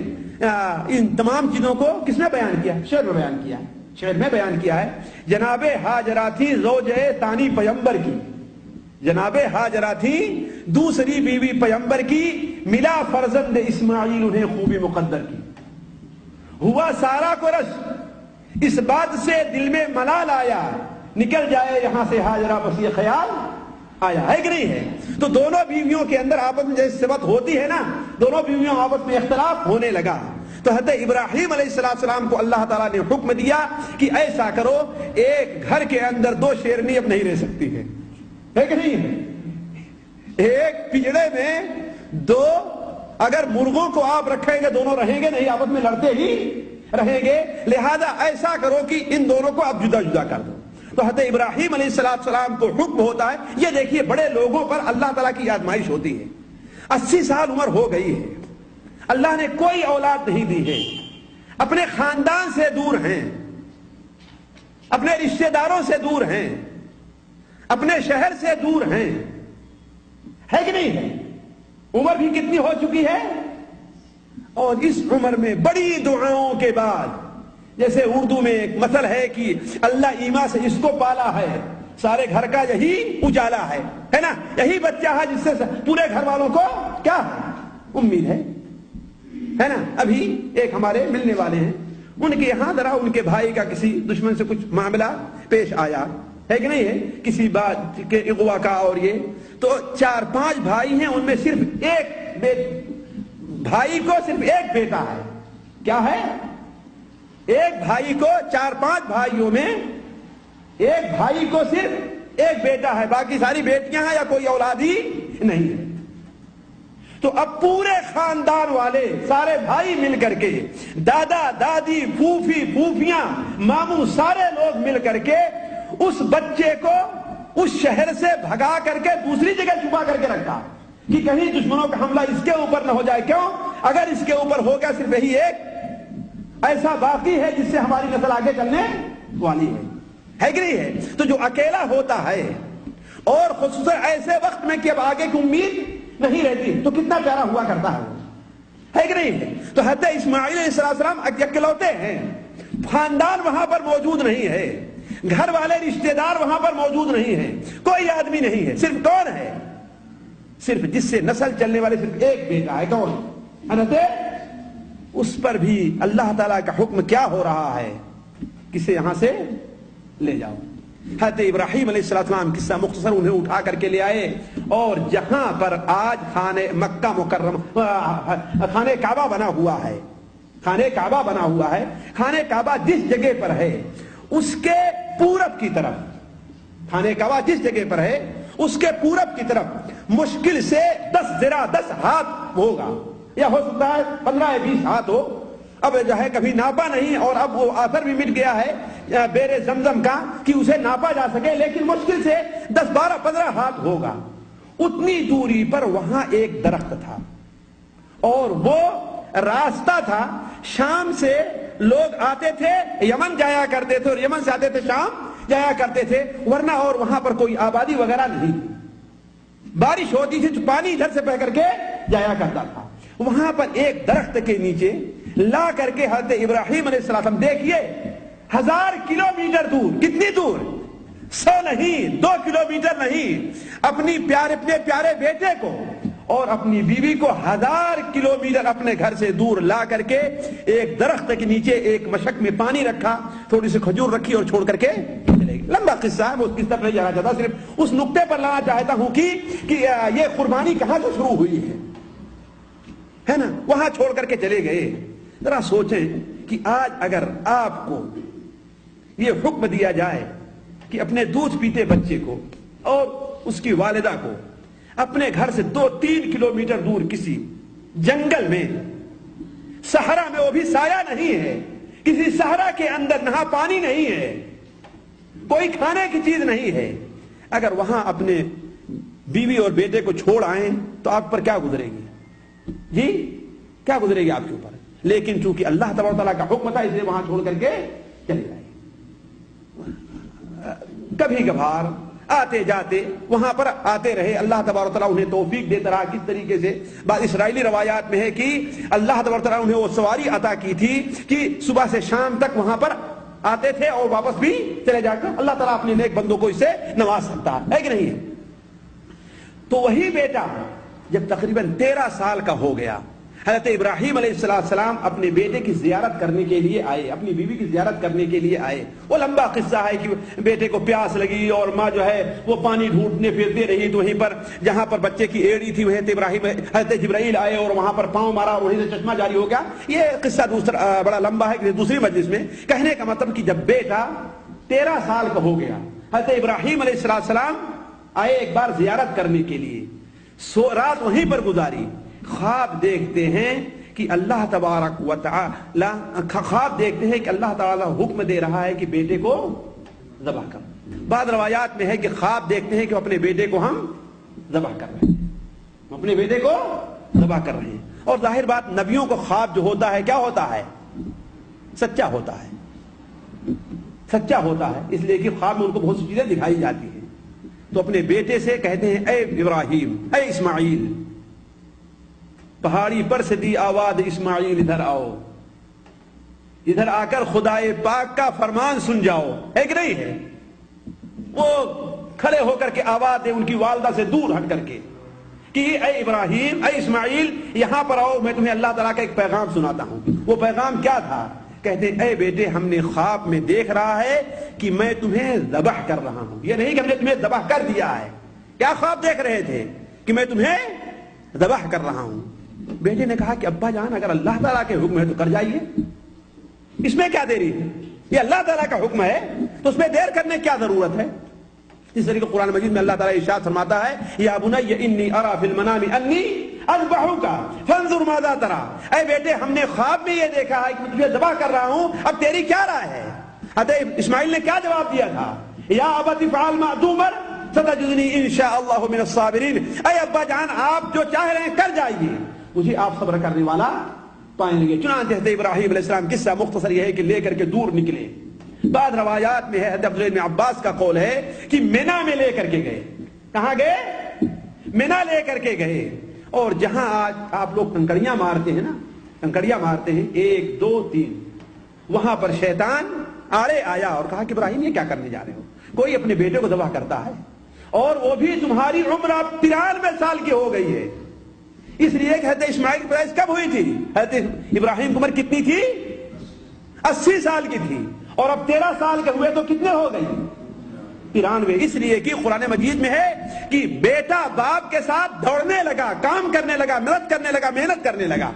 ان تمام چیزوں کو کس میں بیان کیا؟ شعر میں بیان کیا، شعر میں بیان کیا ہے۔ جناب ہاجرہ تھی زوجہ ثانی پیغمبر کی، جناب ہاجرہ تھی دوسری بیوی پیغمبر کی، ملا فرزند اسماعیل انہیں خوبی مقدر کی، ہوا سارا کو رش اس بات سے دل میں ملال آیا، نکل جائے یہاں سے ہاجرہ بس یہ خیال آیا، ہے کہ نہیں ہے؟ تو دونوں بیویوں کے اندر آپس میں جیسے صفت ہوتی ہے نا، دونوں بیویوں آپس میں اختلاف ہونے لگا، تو حضرت ابراہیم علیہ السلام کو اللہ تعالیٰ نے حکم دیا کہ ایسا کرو، ایک گھر کے اندر دو شیرنی اب نہیں رہ سکتی ہے کہ نہیں ہے؟ ایک پجڑے میں دو اگر مرغوں کو آپ رکھیں گے دونوں رہیں گے نہیں، آپس میں لڑتے ہی رہیں گے، لہذا ایسا کرو کہ ان دونوں کو آپ جدا جدا کر دو۔ تو حضرت ابراہیم علیہ السلام کو حکم ہوتا ہے۔ یہ دیکھیے بڑے لوگوں پر اللہ تعالیٰ کی آزمائش ہوتی ہے۔ 80 سال عمر ہو گئی ہے، اللہ نے کوئی اولاد نہیں دی ہے، اپنے خاندان سے دور ہیں، اپنے رشتہ داروں سے دور ہیں، اپنے شہر سے دور ہیں، ہے کہ نہیں ہے؟ عمر بھی کتنی ہو چکی ہے، اور اس عمر میں بڑی دعاؤں کے بعد، جیسے اردو میں ایک مثل ہے کہ اللہ ایما سے اس کو پالا ہے، سارے گھر کا یہی اجالا ہے نا، یہی بچہ ہے جس سے پورے گھر والوں کو کیا ہے؟ امید ہے نا۔ ابھی ایک ہمارے ملنے والے ہیں، ان کے یہاں ذرا ان کے بھائی کا کسی دشمن سے کچھ معاملہ پیش آیا ہے کہ نہیں ہے، کسی بات کے اغوا کا، اور یہ تو 4-5 بھائی ہیں، ان میں صرف ایک بھائی کو صرف ایک بیٹا ہے۔ کیا ہے؟ ایک بھائی کو 4-5 بھائیوں میں ایک بھائی کو صرف ایک بیٹا ہے، باقی ساری بیٹیاں ہیں یا کوئی اولاد ہی نہیں ہے۔ تو اب پورے خاندان والے سارے بھائی مل کر کے، دادا دادی پھوپھی پھوپھیاں ماموں سارے لوگ مل کر کے اس بچے کو اس شہر سے بھگا کر کے دوسری جگہ چھپا کر کے رکھا کہ کہیں دشمنوں کا حملہ اس کے اوپر نہ ہو جائے۔ کیوں؟ اگر اس کے اوپر ہو گیا صرف یہی ایک ایسا باقی ہے جس سے ہماری نسل آگے چلنے والی ہے کہ نہیں ہے؟ تو جو اکیلا ہوتا ہے، اور خصوصاً ایسے وقت میں کہ اب آگے کی امید نہیں رہتی، تو کتنا پیارا ہوا کرتا ہے وہ، ہے کہ نہیں ہے؟ تو حضرت اسماعیل علیہ السلام اکلوتے ہیں، خاندان وہاں پر موجود نہیں ہے، گھر والے رشتہ دار وہاں پر موجود نہیں ہے، کوئی آدمی نہیں ہے، صرف کون ہے؟ صرف جس سے نسل چلنے والے صرف ایک بیٹا ہے، کون؟ حضرت اس پر بھی اللہ تعالیٰ کا حکم کیا ہو رہا ہے؟ کسے یہاں سے لے جاؤ۔ حضرت ابراہیم علیہ السلام قصہ مختصر انہیں اٹھا کر کے لے آئے، اور جہاں پر آج خانہ مکہ مکرمہ خانہ کعبہ بنا ہوا ہے، خانہ کعبہ بنا ہوا ہے، خانہ کعبہ جس جگہ پر ہے اس کے پورب کی طرف، خانہ کعبہ جس جگہ پر ہے اس کے پورب کی طرف مشکل سے 10 ذرا 10 ہاتھ ہوگا، یا ہو سکتا ہے 15 یا 20 ہاتھ ہو، اب جو ہے کبھی ناپا نہیں، اور اب وہ آثر بھی مٹ گیا ہے بیر زمزم کا کہ اسے ناپا جا سکے، لیکن مشکل سے 10 12 15 ہاتھ ہوگا۔ اتنی دوری پر وہاں ایک درخت تھا، اور وہ راستہ تھا، شام سے لوگ آتے تھے یمن جایا کرتے تھے، اور یمن سے آتے تھے شام جایا کرتے تھے، ورنہ اور وہاں پر کوئی آبادی وغیرہ نہیں، بارش ہوتی تھی تو پانی ادھر سے بہ کر کے جایا کرتا تھا۔ وہاں پر ایک درخت کے نیچے لا کر کے حضرت ابراہیم علیہ السلام، دیکھیے 1000 کلومیٹر دور، کتنی دور؟ 100 نہیں، 2 کلومیٹر نہیں، اپنے پیارے بیٹے کو اور اپنی بیوی کو 1000 کلومیٹر اپنے گھر سے دور لا کر کے ایک درخت کے نیچے ایک مشک میں پانی رکھا، تھوڑی سی کھجور رکھی اور چھوڑ کر کے چلے گئے۔ لمبا قصہ ہے، میں اس قصہ پر نہیں جانا چاہتا، صرف اس نقطے پر لانا چاہتا ہوں کہ یہ قربانی کہاں سے شروع ہوئی ہے نا، وہاں چھوڑ کر کے چلے گئے۔ ذرا سوچیں کہ آج اگر آپ کو یہ حکم دیا جائے کہ اپنے دودھ پیتے بچے کو اور اس کی والدہ کو اپنے گھر سے 2-3 کلومیٹر دور کسی جنگل میں، صحرا میں، وہ بھی سایہ نہیں ہے، کسی صحرا کے اندر نہ پانی نہیں ہے، کوئی کھانے کی چیز نہیں ہے، اگر وہاں اپنے بیوی اور بیٹے کو چھوڑ آئیں تو آپ پر کیا گزرے گی جی؟ کیا گزرے گی آپ کے اوپر؟ لیکن چونکہ اللہ تبارک و تعالیٰ کا حکم تھا اس لیے وہاں چھوڑ کر کے چلے جائیں. کبھی کبھار آتے جاتے وہاں پر آتے رہے. اللہ تبارک و تعالیٰ انہیں توفیق دیتا رہا. کس طریقے سے؟ بعض اسرائیلی روایات میں ہے کہ اللہ تبارک و تعالیٰ انہیں وہ سواری عطا کی تھی کہ صبح سے شام تک وہاں پر آتے تھے اور واپس بھی چلے جا کر. اللہ تعالیٰ اپنے نیک بندوں کو اس سے نواز سکتا ہے کہ نہیں ہے؟ تو وہی بیٹا جب تقریباً 13 سال کا ہو گیا، حضرت ابراہیم علیہ السلام اپنے بیٹے کی زیارت کرنے کے لیے آئے، اپنی بیوی کی زیارت کرنے کے لیے آئے. وہ لمبا قصہ ہے کہ بیٹے کو پیاس لگی اور ماں جو ہے وہ پانی ڈھونڈنے پھرتی رہی، تو وہیں پر جہاں پر بچے کی ایڑی تھی وہیں حضرت جبرائیل آئے اور وہاں پر پاؤں مارا اور وہیں سے چشمہ جاری ہو گیا. یہ قصہ دوسرا بڑا لمبا ہے دوسری مجلس میں. کہنے کا مطلب کہ جب بیٹا 13 سال کا ہو گیا، حضرت ابراہیم علیہ السلام آئے ایک بار زیارت کرنے کے لیے. رات وہیں پر گزاری. خواب دیکھتے ہیں کہ اللہ تبارک و تعالی خواب دیکھتے ہیں کہ اللہ تعالی حکم دے رہا ہے کہ بیٹے کو ذبح کر. بعض روایات میں ہے کہ خواب دیکھتے ہیں کہ اپنے بیٹے کو ہم ذبح کر رہے ہیں، اپنے بیٹے کو ذبح کر رہے ہیں. اور ظاہر بات نبیوں کو خواب جو ہوتا ہے کیا ہوتا ہے؟ سچا ہوتا ہے، سچا ہوتا ہے. اس لیے کہ خواب میں ان کو بہت سی چیزیں دکھائی جاتی ہیں. تو اپنے بیٹے سے کہتے ہیں اے ابراہیم، اے اسماعیل، پہاڑی پر سے دی آواز اسماعیل ادھر آؤ، ادھر آ کر خدائے پاک کا فرمان سن جاؤ. ہے کہ نہیں ہے؟ وہ کھڑے ہو کر کے آواز دے ان کی والدہ سے دور ہٹ کر کے کہ اے ابراہیم، اے اسماعیل، یہاں پر آؤ، میں تمہیں اللہ تعالیٰ کا ایک پیغام سناتا ہوں. وہ پیغام کیا تھا؟ کہتے ہیں اے بیٹے، ہم نے خواب میں دیکھ رہا ہے کہ میں تمہیں ذبح کر رہا ہوں. یہ نہیں کہ ہم نے تمہیں ذبح کر دیا ہے. کیا خواب دیکھ رہے تھے؟ کہ میں تمہیں ذبح کر رہا ہوں. بیٹے نے کہا کہ ابا جان، اگر اللہ تعالیٰ کے حکم ہے تو کر جائیے، اس میں کیا دیری ہے؟ یہ اللہ تعالیٰ کا حکم ہے تو اس میں دیر کرنے کیا ضرورت ہے؟ اس طریقے قرآن مجید میں اللہ تعالیٰ ارشاد فرماتا ہے یا بنی انی اری فی المنام انی اذبحک فانظر ماذا تری. اے بیٹے، ہم نے خواب میں یہ دیکھا ہے کہ میں تجھے ذبح کر رہا ہوں، اب تیری کیا رائے ہے؟ حضرت اسماعیل نے کیا جواب دیا تھا؟ یا ابت افعل ما تؤمر ستجدنی ان شاء اللہ من الصابرین. اے ابا جان، آپ جو چاہ رہے ہیں کر جائیے، مجھے آپ صبر کرنے والا پائیں گے. چنانچہ حضرت ابراہیم علیہ السلام قصہ مختصر یہ ہے کہ لے کر کے دور نکلے. بعض روایات میں ہے حضرت عبداللہ بن عباس کا قول ہے کہ مینا میں لے کر کے گئے. کہاں گئے؟ مینا لے کر کے گئے. اور جہاں آج آپ لوگ کنکڑیاں مارتے ہیں نا، کنکڑیاں مارتے ہیں 1 2 3، وہاں پر شیطان آڑے آیا اور کہا کہ ابراہیم یہ کیا کرنے جا رہے ہو؟ کوئی اپنے بیٹے کو ذبح کرتا ہے اور وہ بھی تمہاری عمر اب 93 سال کی ہو گئی ہے. اس لیے کہ حضرت اسماعیل کی پیدائش کب ہوئی تھی؟ حضرت ابراہیم کی عمر کتنی تھی؟ 80 سال کی تھی. اور اب 13 سال کے ہوئے تو کتنے ہو گئی؟ 93. اس لیے کہ قرآن مجید میں ہے کہ بیٹا باپ کے ساتھ دوڑنے لگا، کام کرنے لگا، مدد کرنے لگا، محنت کرنے لگا.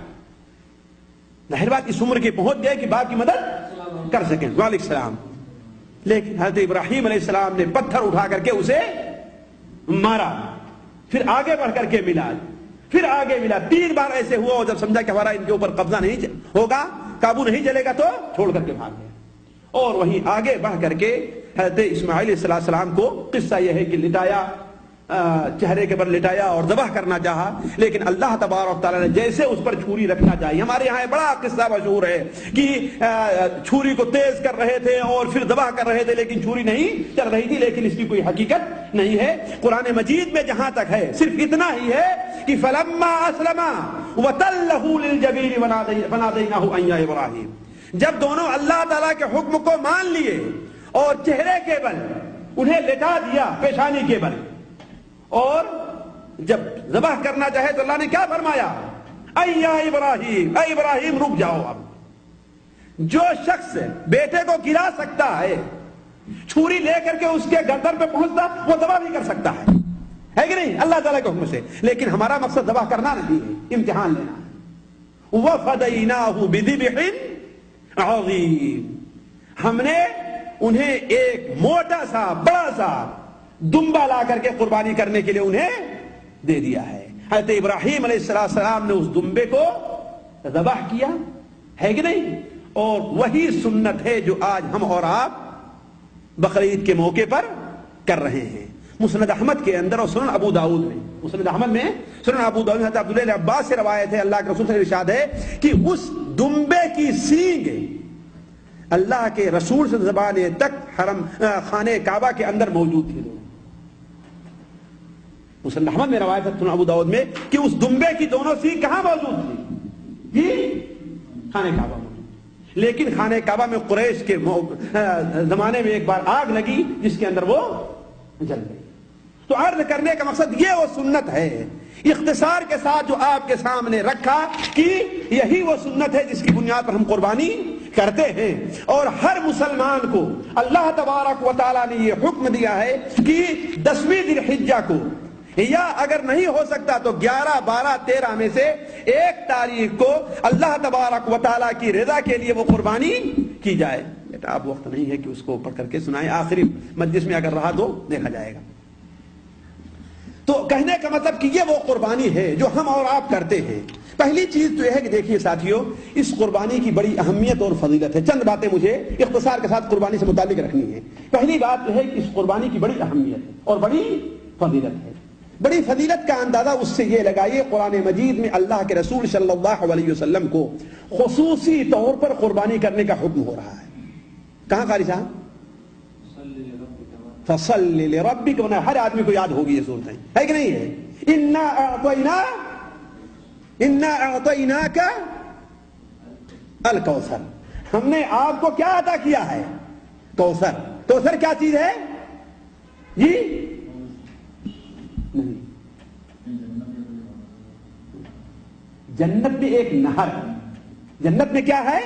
ظاہر بات اس عمر کے پہنچ گئے کہ باپ کی مدد کر سکیں. وعلیکم السلام. لیکن حضرت ابراہیم علیہ السلام نے پتھر اٹھا کر کے اسے مارا، پھر آگے بڑھ کر کے ملا، پھر آگے ملا. 3 بار ایسے ہوا اور جب سمجھا کہ ہمارا ان کے اوپر قبضہ نہیں ہوگا، قابو نہیں چلے گا، تو چھوڑ کر کے بھاگ گیا. اور وہیں آگے بڑھ کر کے حضرت اسماعیل علیہ السلام کو قصہ یہ ہے کہ لٹایا، چہرے کے پر لٹایا اور ذبح کرنا چاہا. لیکن اللہ تبارک تعالیٰ نے جیسے اس پر چھری رکھنا چاہیے، ہمارے یہاں بڑا قصہ مشہور ہے کہ چھری کو تیز کر رہے تھے اور پھر ذبح کر رہے تھے لیکن چھری نہیں چل رہی تھی. لیکن اس کی کوئی حقیقت نہیں ہے. قرآن مجید میں جہاں تک ہے صرف اتنا ہی ہے کہ فلما اسلما وتلہ للجبین ونادیناہ ان یا ابراہیم. جب دونوں اللہ تعالیٰ کے حکم کو مان لیے اور چہرے کے بل انہیں لٹا دیا، پیشانی کے بل، اور جب ذبح کرنا چاہے تو اللہ نے کیا فرمایا؟ اے یا ابراہیم، اے ابراہیم رک جاؤ. اب جو شخص بیٹے کو گرا سکتا ہے، چھری لے کر کے اس کے گردن پہ پہنچتا، وہ ذبح بھی کر سکتا ہے کہ نہیں؟ اللہ تعالیٰ کے حکم سے. لیکن ہمارا مقصد ذبح کرنا نہیں ہے، امتحان لینا ہے. وَفَدَيْنَاهُ بِذِبْحٍ عَظِيمٍ. ہم نے انہیں ایک موٹا سا بڑا سا دمبا لا کر کے قربانی کرنے کے لیے انہیں دے دیا ہے. حضرت ابراہیم علیہ السلام نے اس دمبے کو ذبح کیا، ہے کہ نہیں؟ اور وہی سنت ہے جو آج ہم اور آپ بقرعید کے موقع پر کر رہے ہیں. مسند احمد کے اندر اور سنن ابو داؤد میں، مسند احمد میں سنن ابو داؤد میں حضرت عبداللہ بن عباس سے روایت ہے، اللہ کے رسول سے ارشاد ہے کہ اس دمبے کی سینگ اللہ کے رسول سے زبانے تک حرم خانہ کعبہ کے اندر موجود تھی. مسند احمد میں روایت ہے سنن ابو داؤد میں کہ اس دمبے کی دونوں سینگ کہاں موجود تھی؟ جی خانہ کعبہ میں. لیکن خانہ کعبہ میں قریش کے زمانے میں ایک بار آگ لگی جس کے اندر وہ جل گئی. تو عرض کرنے کا مقصد یہ وہ سنت ہے، اختصار کے ساتھ جو آپ کے سامنے رکھا کہ یہی وہ سنت ہے جس کی بنیاد پر ہم قربانی کرتے ہیں. اور ہر مسلمان کو اللہ تبارک و تعالیٰ نے یہ حکم دیا ہے کہ 10ویں ذی الحجہ کو، یا اگر نہیں ہو سکتا تو 11، 12، 13 میں سے ایک تاریخ کو اللہ تبارک و تعالیٰ کی رضا کے لیے وہ قربانی کی جائے. بیٹا اب وقت نہیں ہے کہ اس کو پڑھ کر کے سنائیں، آخری مجلس میں اگر رہا تو دیکھا جائے گا. تو کہنے کا مطلب کہ یہ وہ قربانی ہے جو ہم اور آپ کرتے ہیں. پہلی چیز تو یہ ہے کہ دیکھیے ساتھیوں، اس قربانی کی بڑی اہمیت اور فضیلت ہے. چند باتیں مجھے اختصار کے ساتھ قربانی سے متعلق رکھنی ہے. پہلی بات یہ ہے کہ اس قربانی کی بڑی اہمیت ہے اور بڑی فضیلت ہے. بڑی فضیلت کا اندازہ اس سے یہ لگائیے، قرآن مجید میں اللہ کے رسول صلی اللہ علیہ وسلم کو خصوصی طور پر قربانی کرنے کا حکم ہو رہا ہے. کہاں قاری صاحب؟ فصلی لربک. ہر آدمی کو یاد ہوگی یہ صورتیں، ہے کہ نہیں ہے؟ انا اعطیناک الکوثر. ہم نے آپ کو کیا عطا کیا ہے؟ کوثر. کوثر کیا چیز ہے جی؟ نہیں، جنت میں ایک نہر، جنت میں کیا ہے؟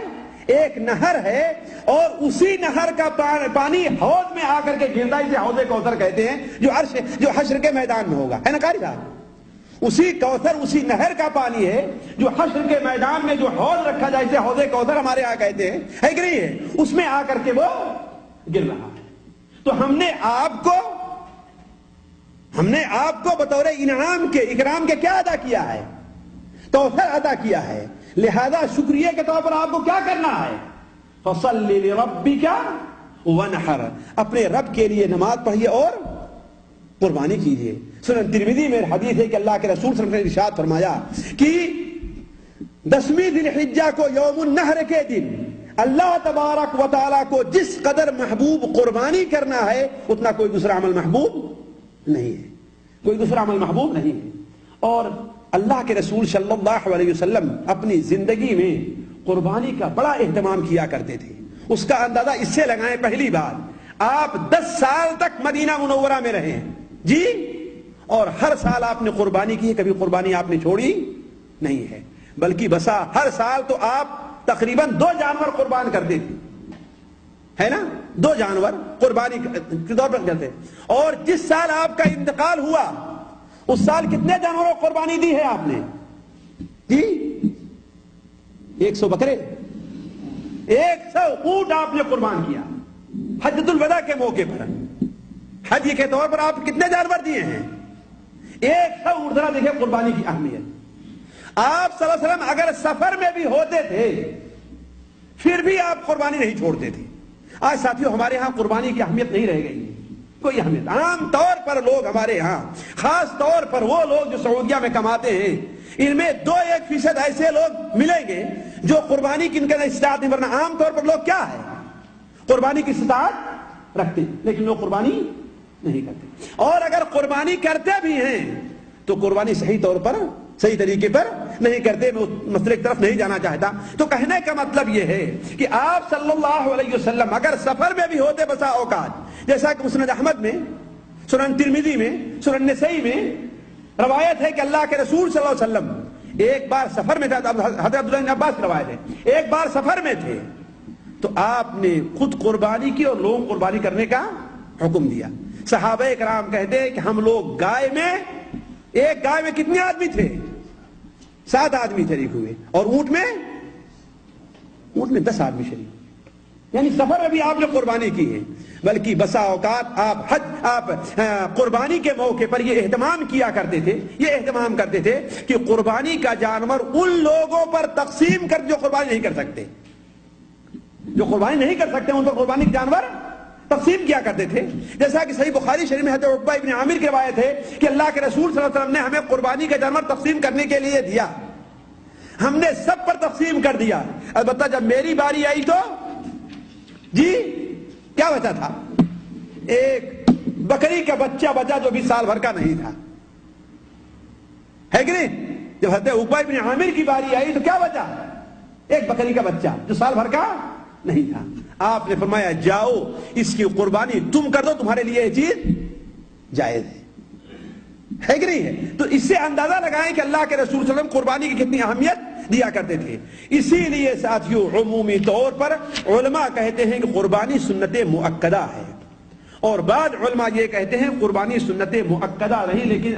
ایک نہر ہے، اور اسی نہر کا پانی حوض میں آ کر کے گرتا ہے، اسے حوض کوثر کہتے ہیں، جو حشر کے میدان میں ہوگا، ہے نا قاری صاحب؟ اسی کوثر، اسی نہر کا پانی ہے جو حشر کے میدان میں جو حوض رکھا جائے، اسے حوض کوثر ہمارے یہاں کہتے ہیں، ہے کہ نہیں ہے؟ اس میں آ کر کے وہ گر رہا ہے. تو ہم نے آپ کو بطور انعام کے، اکرام کے کیا ادا کیا ہے؟ کوثر ادا کیا ہے. لہذا شکریہ کے طور پر آپ کو کیا کرنا ہے؟ فصلی لربک ونحر. اپنے رب کے لیے نماز پڑھیے اور قربانی کیجیے. سنن ترمذی میں حدیث ہے کہ اللہ کے رسول صلی اللہ علیہ وسلم نے ارشاد فرمایا کہ 10ویں ذی الحجہ کو، یوم النحر کے دن، اللہ تبارک و تعالیٰ کو جس قدر محبوب قربانی کرنا ہے اتنا کوئی دوسرا عمل محبوب نہیں ہے، کوئی دوسرا عمل محبوب نہیں ہے. اور اللہ کے رسول صلی اللہ علیہ وسلم اپنی زندگی میں قربانی کا بڑا اہتمام کیا کرتے تھے. اس کا اندازہ اس سے لگائیں، پہلی بات آپ 10 سال تک مدینہ منورہ میں رہے جی، اور ہر سال آپ نے قربانی کی ہے، کبھی قربانی آپ نے چھوڑی نہیں ہے، بلکہ بسا ہر سال تو آپ تقریباً 2 جانور قربان کرتے تھے، ہے نا؟ 2 جانور قربانی کے طور پر کرتے. اور جس سال آپ کا انتقال ہوا اس سال کتنے جانوروں کو قربانی دی ہے آپ نے جی؟ 100 بکرے، 100 اونٹ آپ نے قربان کیا حجۃ الوداع کے موقع پر. حج کے طور پر آپ کتنے جانور دیے ہیں؟ 100 اونٹ. ذرا دیکھیں قربانی کی اہمیت. آپ صلی اللہ علیہ وسلم اگر سفر میں بھی ہوتے تھے پھر بھی آپ قربانی نہیں چھوڑتے تھے. آج ساتھیوں ہمارے ہاں قربانی کی اہمیت نہیں رہ گئی، کوئی اہمیت. عام طور پر لوگ ہمارے ہاں، خاص طور پر وہ لوگ جو سعودیہ میں کماتے ہیں، ان میں 2-1% ایسے لوگ ملیں گے جو قربانی کی ان کا استطاعت نہیں. ورنہ عام طور پر لوگ کیا ہے؟ قربانی کی استطاعت رکھتے ہیں، لیکن لوگ قربانی نہیں کرتے. اور اگر قربانی کرتے بھی ہیں تو قربانی صحیح طور پر، صحیح طریقے پر نہیں کرتے. میں اس مسئلے کی طرف نہیں جانا چاہتا. تو کہنے کا مطلب یہ ہے کہ آپ صلی اللہ علیہ وسلم اگر سفر میں بھی ہوتے بسا اوقات، جیسا کہ مسند احمد میں، سنن ترمذی میں، سنن نسائی میں روایت ہے کہ اللہ کے رسول صلی اللہ علیہ وسلم ایک بار سفر میں تھا. حضرت عبداللہ بن عباس کی روایت ہے، ایک بار سفر میں تھے تو آپ نے خود قربانی کی اور لوگوں کو قربانی کرنے کا حکم دیا. صحابہ کرام کہتے ہیں کہ ہم لوگ گائے میں، ایک گائے میں کتنے آدمی تھے؟ 7 آدمی شریک ہوئے، اور اونٹ میں 10 آدمی شریک. یعنی سفر میں بھی آپ نے قربانی کی ہے. بلکہ بسا اوقات آپ قربانی کے موقع پر یہ اہتمام کیا کرتے تھے، یہ اہتمام کرتے تھے کہ قربانی کا جانور ان لوگوں پر تقسیم کر جو قربانی نہیں کر سکتے، جو قربانی نہیں کر سکتے ان پر قربانی کے جانور تقسیم کیا کرتے تھے. جیسا کہ صحیح بخاری شریف میں حضرت عقبہ ابن عامر کی روایت ہے کہ اللہ کے رسول صلی اللہ علیہ وسلم نے ہمیں قربانی کا جانور تقسیم کرنے کے لیے دیا. ہم نے سب پر تقسیم کر دیا. البتہ جب میری باری آئی تو جی کیا بچا تھا؟ ایک بکری کا بچہ بچا جو بھی سال بھر کا نہیں تھا, ہے کہ نہیں؟ جب حضرت عقبہ ابن عامر کی باری آئی تو کیا بچا؟ ایک بکری کا بچہ جو سال بھر کا نہیں تھا. آپ نے فرمایا جاؤ اس کی قربانی تم کر دو, تمہارے لیے یہ چیز جائز ہے کہ نہیں ہے؟ تو اس سے اندازہ لگائیں کہ اللہ کے رسول صلی اللہ علیہ وسلم قربانی کی کتنی اہمیت دیا کرتے تھے. اسی لیے ساتھیوں عمومی طور پر علماء کہتے ہیں کہ قربانی سنت مؤکدہ ہے, اور بعض علماء یہ کہتے ہیں قربانی سنت مؤکدہ نہیں لیکن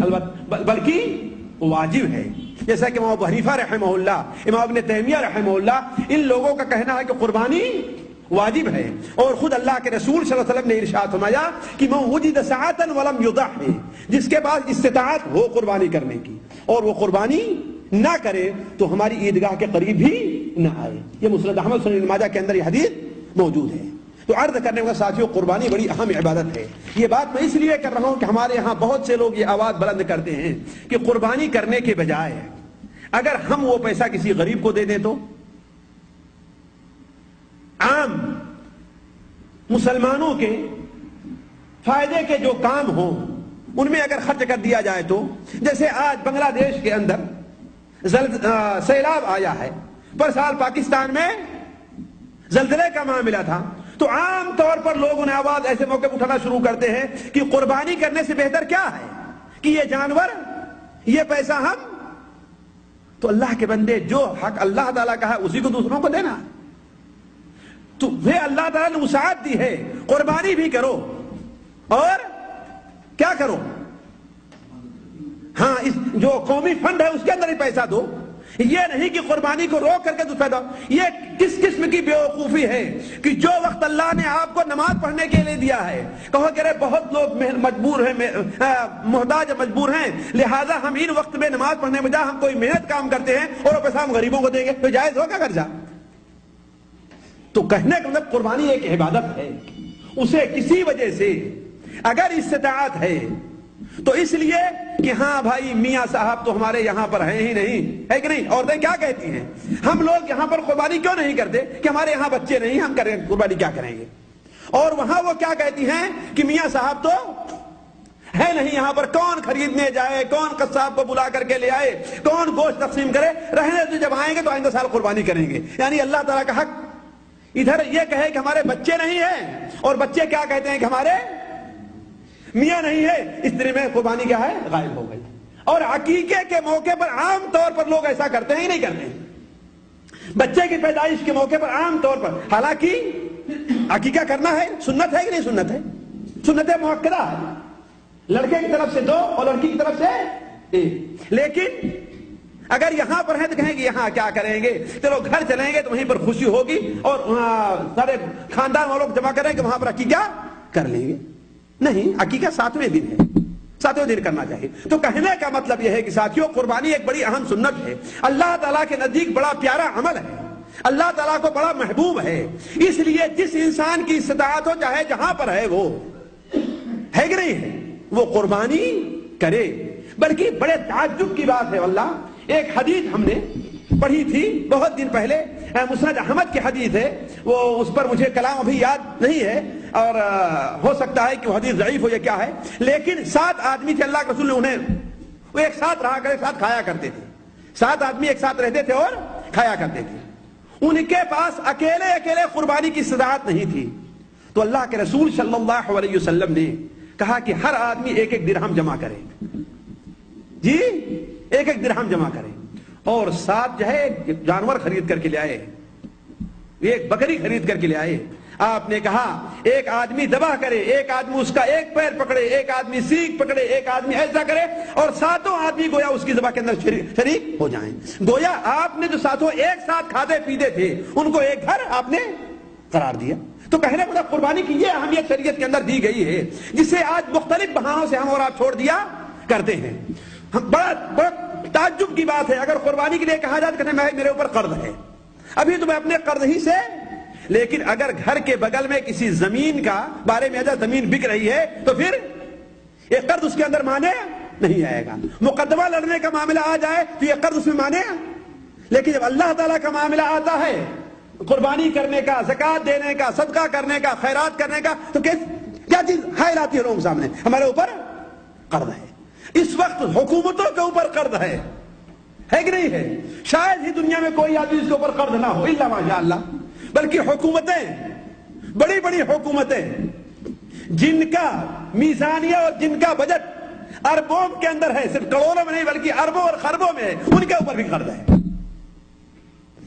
بلکہ واجب ہے. جیسا کہ امام ابو حنیفہ رحمہ اللہ, امام ابن تیمیہ رحمہ اللہ, ان لوگوں کا کہنا ہے کہ قربانی واجب ہے. اور خود اللہ کے رسول صلی اللہ علیہ وسلم نے ارشاد فرمایا کہ من وجد ساعة ولم يضحي, جس کے پاس استطاعت ہو قربانی کرنے کی اور وہ قربانی نہ کرے تو ہماری عیدگاہ کے قریب بھی نہ آئے. یہ مسند احمد سنن ابن ماجہ کے اندر یہ حدیث موجود ہے. تو عرض کرنے کا ساتھیوں قربانی بڑی اہم عبادت ہے. یہ بات میں اس لیے کر رہا ہوں کہ ہمارے ہاں بہت سے لوگ یہ آواز بلند کرتے ہیں کہ قربانی کرنے کے بجائے اگر ہم وہ پیسہ کسی غریب کو دے دیں تو, عام مسلمانوں کے فائدے کے جو کام ہوں ان میں اگر خرچ کر دیا جائے تو, جیسے آج بنگلہ دیش کے اندر سیلاب آیا ہے, پر سال پاکستان میں زلزلے کا معاملہ تھا, تو عام طور پر لوگوں نے آواز ایسے موقع پر اٹھانا شروع کرتے ہیں کہ قربانی کرنے سے بہتر کیا ہے کہ یہ جانور, یہ پیسہ ہم, تو اللہ کے بندے جو حق اللہ تعالیٰ کا ہے اسی کو دوسروں کو دینا. تو وہ اللہ تعالیٰ نے وسعت دی ہے, قربانی بھی کرو اور کیا کرو, ہاں اس جو قومی فنڈ ہے اس کے اندر ہی پیسہ دو. یہ نہیں کہ قربانی کو روک کر کے تو پیدا. یہ کس قسم کی بیوقوفی ہے کہ جو وقت اللہ نے آپ کو نماز پڑھنے کے لیے دیا ہے کہو کہ بہت لوگ مجبور ہیں, محتاج مجبور ہیں, لہذا ہم ان وقت میں نماز پڑھنے بجائے ہم کوئی محنت کام کرتے ہیں اور وہ پیسہ ہم غریبوں کو دیں گے, تو جائز ہوگا خرچہ؟ تو کہنے کا مطلب قربانی ایک عبادت ہے, اسے کسی وجہ سے اگر استطاعت ہے تو اس لیے کہ ہاں بھائی میاں صاحب تو ہمارے یہاں پر ہیں ہی نہیں, ہے کہ نہیں؟ عورتیں کیا کہتی ہیں, ہم لوگ یہاں پر قربانی کیوں نہیں کرتے کہ ہمارے یہاں بچے نہیں, ہم کریں قربانی کیا کریں گے. اور وہاں وہ کیا کہتی ہیں کہ میاں صاحب تو ہے نہیں یہاں پر, کون خریدنے جائے, کون قصاب کو بلا کر کے لے آئے, کون گوشت تقسیم کرے, رہنے تو جب آئیں گے تو آئندہ سال قربانی کریں گے. یعنی اللہ تعالیٰ کا حق ادھر یہ کہے کہ ہمارے بچے نہیں ہیں, اور بچے کیا کہتے ہیں کہ ہمارے میاں نہیں ہے, اس طرح میں قربانی کیا ہے, غائب ہو گئی. اور عقیقے کے موقع پر عام طور پر لوگ ایسا کرتے ہیں ہی نہیں کرتے. بچے کی پیدائش کے موقع پر عام طور پر, حالانکہ عقیقہ کرنا ہے, سنت ہے کہ نہیں سنت ہے, سنت مؤکدہ ہے, لڑکے کی طرف سے 2 اور لڑکی کی طرف سے 1. لیکن اگر یہاں پر ہیں تو کہیں گے یہاں کیا کریں گے, چلو گھر چلیں گے تو وہیں پر خوشی ہوگی اور سارے خاندان والوں کو جمع کریں گے وہاں پر عقیقہ کر لیں گے. نہیں, عقیقہ 7ویں دن ہے, 7ویں دن کرنا چاہیے. تو کہنے کا مطلب یہ ہے کہ ساتھیوں قربانی ایک بڑی اہم سنت ہے, اللہ تعالیٰ کے نزدیک بڑا پیارا عمل ہے, اللہ تعالیٰ کو بڑا محبوب ہے. اس لیے جس انسان کی استطاعت ہو چاہے جہاں پر ہے وہ ہے کہ نہیں ہے, وہ قربانی کرے. بلکہ بڑے تعجب کی بات ہے واللہ, ایک حدیث ہم نے پڑھی تھی بہت دن پہلے, مسند احمد کی حدیث ہے, وہ اس پر مجھے کلام ابھی یاد نہیں ہے اور ہو سکتا ہے کہ وہ حدیث ضعیف ہو یا کیا ہے, لیکن 7 آدمی تھے اللہ کے رسول نے, انہیں وہ ایک ساتھ رہا کر ایک ساتھ کھایا کرتے تھے. 7 آدمی ایک ساتھ رہتے تھے اور کھایا کرتے تھے. ان کے پاس اکیلے قربانی کی استطاعت نہیں تھی, تو اللہ کے رسول صلی اللہ علیہ وسلم نے کہا کہ ہر آدمی 1 درہم جمع کرے, جی 1 درہم جمع کرے, اور ساتھ جو ہے ایک جانور خرید کر کے لے آئے, ایک بکری خرید کر کے لے آئے. آپ نے کہا ایک آدمی ذبح کرے, ایک آدمی اس کا ایک پیر پکڑے, ایک آدمی سیخ پکڑے, ایک آدمی ایسا کرے, اور 7 آدمی گویا اس کی ذبح کے اندر شریک ہو جائیں. گویا آپ نے جو 7 ایک ساتھ کھاتے پیتے تھے ان کو ایک گھر آپ نے قرار دیا. تو کہنے کا مطلب قربانی کی یہ اہمیت شریعت کے اندر دی گئی ہے, جسے آج مختلف بہانوں سے ہم اور آپ چھوڑ دیا کرتے ہیں. بڑا تعجب کی بات ہے, اگر قربانی کے لیے کہا جائے تو کہتے ہیں میرے اوپر قرض ہے, ابھی تو میں اپنے قرض ہی سے لیکن اگر گھر کے بغل میں کسی زمین کا بارے میں زمین بک رہی ہے تو پھر یہ قرض اس کے اندر مانے نہیں آئے گا. مقدمہ لڑنے کا معاملہ آ جائے تو یہ قرض اس میں مانے. لیکن جب اللہ تعالیٰ کا معاملہ آتا ہے قربانی کرنے کا, زکوٰۃ دینے کا, صدقہ کرنے کا, خیرات کرنے کا, تو کیا چیز حائل آتی ہے لوگوں کے سامنے؟ ہمارے اوپر قرض ہے. اس وقت حکومتوں کے اوپر قرض ہے کہ نہیں ہے؟ شاید ہی دنیا میں کوئی آدمی اس کے اوپر قرض نہ ہو الا ماشاء اللہ. بلکہ حکومتیں, بڑی بڑی حکومتیں جن کا میزانیہ اور جن کا بجٹ اربوں کے اندر ہے, صرف کروڑوں میں نہیں بلکہ اربوں اور خربوں میں ہے, ان کے اوپر بھی قرض ہے,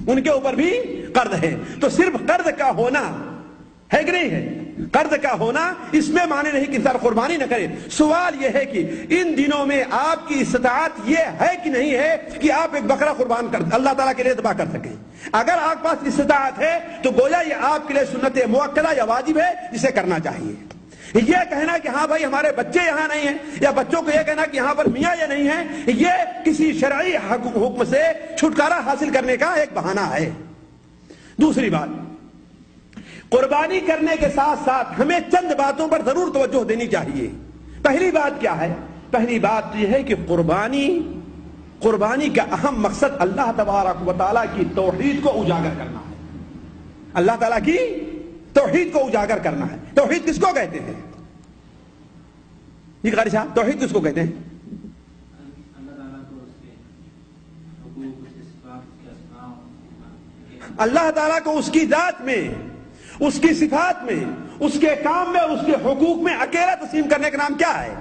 ان کے اوپر بھی قرض ہے. تو صرف قرض کا ہونا ہے کہ نہیں ہے؟ قرض کا ہونا اس میں معنی نہیں کہ انسان قربانی نہ کرے. سوال یہ ہے کہ ان دنوں میں آپ کی استطاعت یہ ہے کہ نہیں ہے کہ آپ ایک بکرا قربان کر اللہ تعالیٰ کے لیے ذبح کر سکیں؟ اگر آپ پاس استطاعت ہے تو گویا یہ آپ کے لیے سنت مؤکدہ یا واجب ہے جسے کرنا چاہیے. یہ کہنا کہ ہاں بھائی ہمارے بچے یہاں نہیں ہیں, یا بچوں کو یہ کہنا کہ یہاں پر میاں یہ نہیں ہے, یہ کسی شرعی حکم سے چھٹکارا حاصل کرنے کا ایک بہانہ ہے. دوسری بات, قربانی کرنے کے ساتھ ساتھ ہمیں چند باتوں پر ضرور توجہ دینی چاہیے. پہلی بات کیا ہے؟ پہلی بات یہ ہے کہ قربانی کا اہم مقصد اللہ تبارک و تعالیٰ کی توحید کو اجاگر کرنا ہے. اللہ تعالیٰ کی توحید کو اجاگر کرنا ہے. توحید کس کو کہتے ہیں جی قاری صاحب؟ توحید کس کو کہتے ہیں؟ اللہ تعالیٰ کو اس کی ذات میں, اس کی صفات میں, اس کے کام میں اور اس کے حقوق میں اکیلا تسلیم کرنے کا نام کیا ہے؟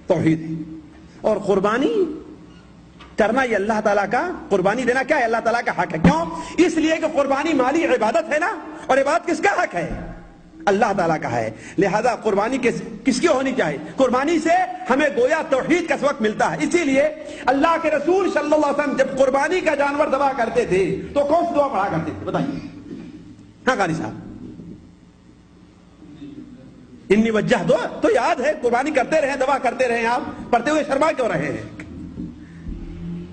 توحید ہے. اور قربانی کرنا یہ اللہ تعالیٰ کا, قربانی دینا کیا ہے؟ اللہ تعالیٰ کا حق ہے. کیوں؟ اس لیے کہ قربانی مالی عبادت ہے نا, اور عبادت کس کا حق ہے؟ اللہ تعالیٰ کا ہے. لہذا قربانی کس کی ہونی چاہیے؟ قربانی سے ہمیں گویا توحید کا سبق ملتا ہے. اسی لیے اللہ کے رسول صلی اللہ علیہ وسلم جب قربانی کا جانور ذبح کرتے تھے تو کون سی دعا پڑھا کرتے تھے بتائیے؟ ہاں قاری صاحب, انی وجہ دو تو یاد ہے, قربانی کرتے رہے, دعا کرتے رہے, آپ پڑھتے ہوئے شرما کیوں رہے ہیں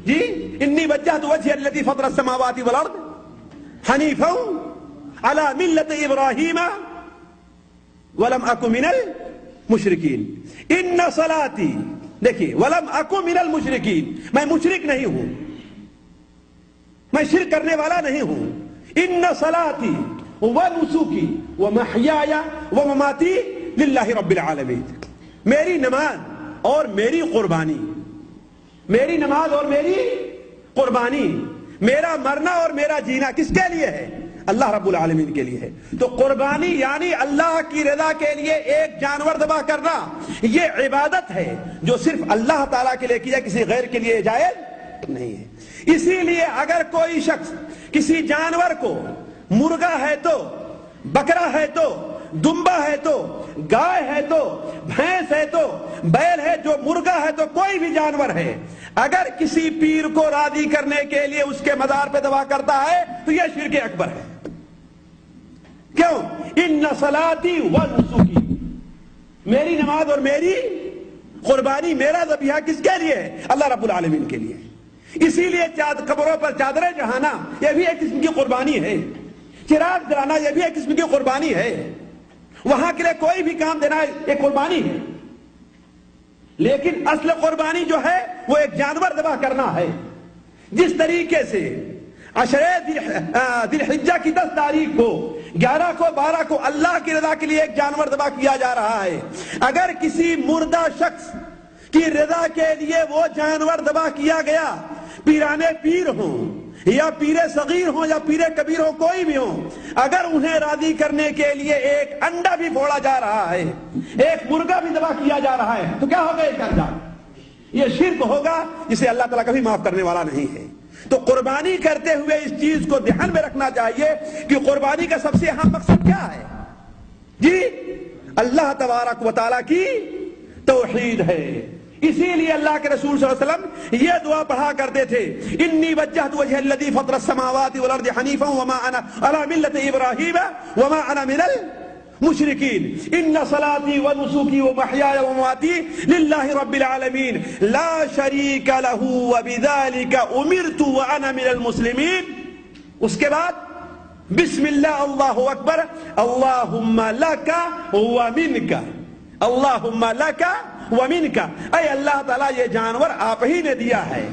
جی؟ انی وجہت وجہی الذی فطر السماوات والارض حنیفا علی ملت ابراہیم ولم اکن من المشرکین. ان صلاتی, دیکھیے, ولم اکن من المشرکین, میں مشرک نہیں ہوں, میں شرک کرنے والا نہیں ہوں. ان صلاتی ونسکی ومحیای ومماتی للہ رب العالمین. میری نماز اور میری قربانی, میری نماز اور میری قربانی, میرا مرنا اور میرا جینا کس کے لیے ہے؟ اللہ رب العالمین کے لیے ہے. تو قربانی یعنی اللہ کی رضا کے لیے ایک جانور ذبح کرنا, یہ عبادت ہے جو صرف اللہ تعالیٰ کے لیے کی جائے, کسی غیر کے لیے جائز نہیں ہے. اسی لیے اگر کوئی شخص کسی جانور کو, مرغا ہے تو, بکرا ہے تو, دمبا ہے تو, گائے ہے تو, بھینس ہے تو, بیل ہے, جو مرغا ہے تو کوئی بھی جانور ہے, اگر کسی پیر کو راضی کرنے کے لیے اس کے مزار پہ ذبح کرتا ہے تو یہ شرک اکبر ہے. کیوں؟ ان صلاتی ونسکی, میری نماز اور میری قربانی, میرا ذبیحہ کس کے لیے ہے؟ اللہ رب العالمین کے لیے. اسی لیے قبروں پر چادریں چڑھانا یہ بھی ایک قسم کی قربانی ہے, چراغ جلانا یہ بھی ایک قسم کی قربانی ہے, وہاں کے لیے کوئی بھی کام دینا ایک قربانی ہے. لیکن اصل قربانی جو ہے وہ ایک جانور ذبح کرنا ہے. جس طریقے سے عشرے ذی الحجہ کی 10 تاریخ کو, 11 کو, 12 کو اللہ کی رضا کے لیے ایک جانور ذبح کیا جا رہا ہے, اگر کسی مردہ شخص کی رضا کے لیے وہ جانور ذبح کیا گیا, پیرانے پیر ہوں یا پیر صغیر ہوں یا پیر کبیر ہوں, کوئی بھی ہوں, اگر انہیں راضی کرنے کے لیے ایک انڈا بھی پھوڑا جا رہا ہے, ایک مرغا بھی ذبح کیا جا رہا ہے, تو کیا ہوگا یہ کرنا؟ یہ شرک ہوگا جسے اللہ تعالیٰ کبھی معاف کرنے والا نہیں ہے. تو قربانی کرتے ہوئے اس چیز کو دھیان میں رکھنا چاہیے کہ قربانی کا سب سے اہم مقصد کیا ہے جی؟ اللہ تبارک و تعالیٰ کی توحید ہے. اسی لیے اللہ کے رسول صلی اللہ علیہ وسلم یہ دعا پڑھا کرتے تھے, انی وجہت وجہ الذی فطر السماوات والارض حنیفا وما انا علی ملت ابراہیم وما انا من المشرکین. ان صلاتی ونسکی ومحیای ومماتی للہ رب العالمین لا شریک لہ وبذلک امرت وانا من المسلمین. اس کے بعد بسم اللہ اللہ اکبر اللہم لکا ومنکا، اللہم لکا ومنکا، اے اللہ تعالیٰ یہ جانور آپ ہی نے دیا ہے،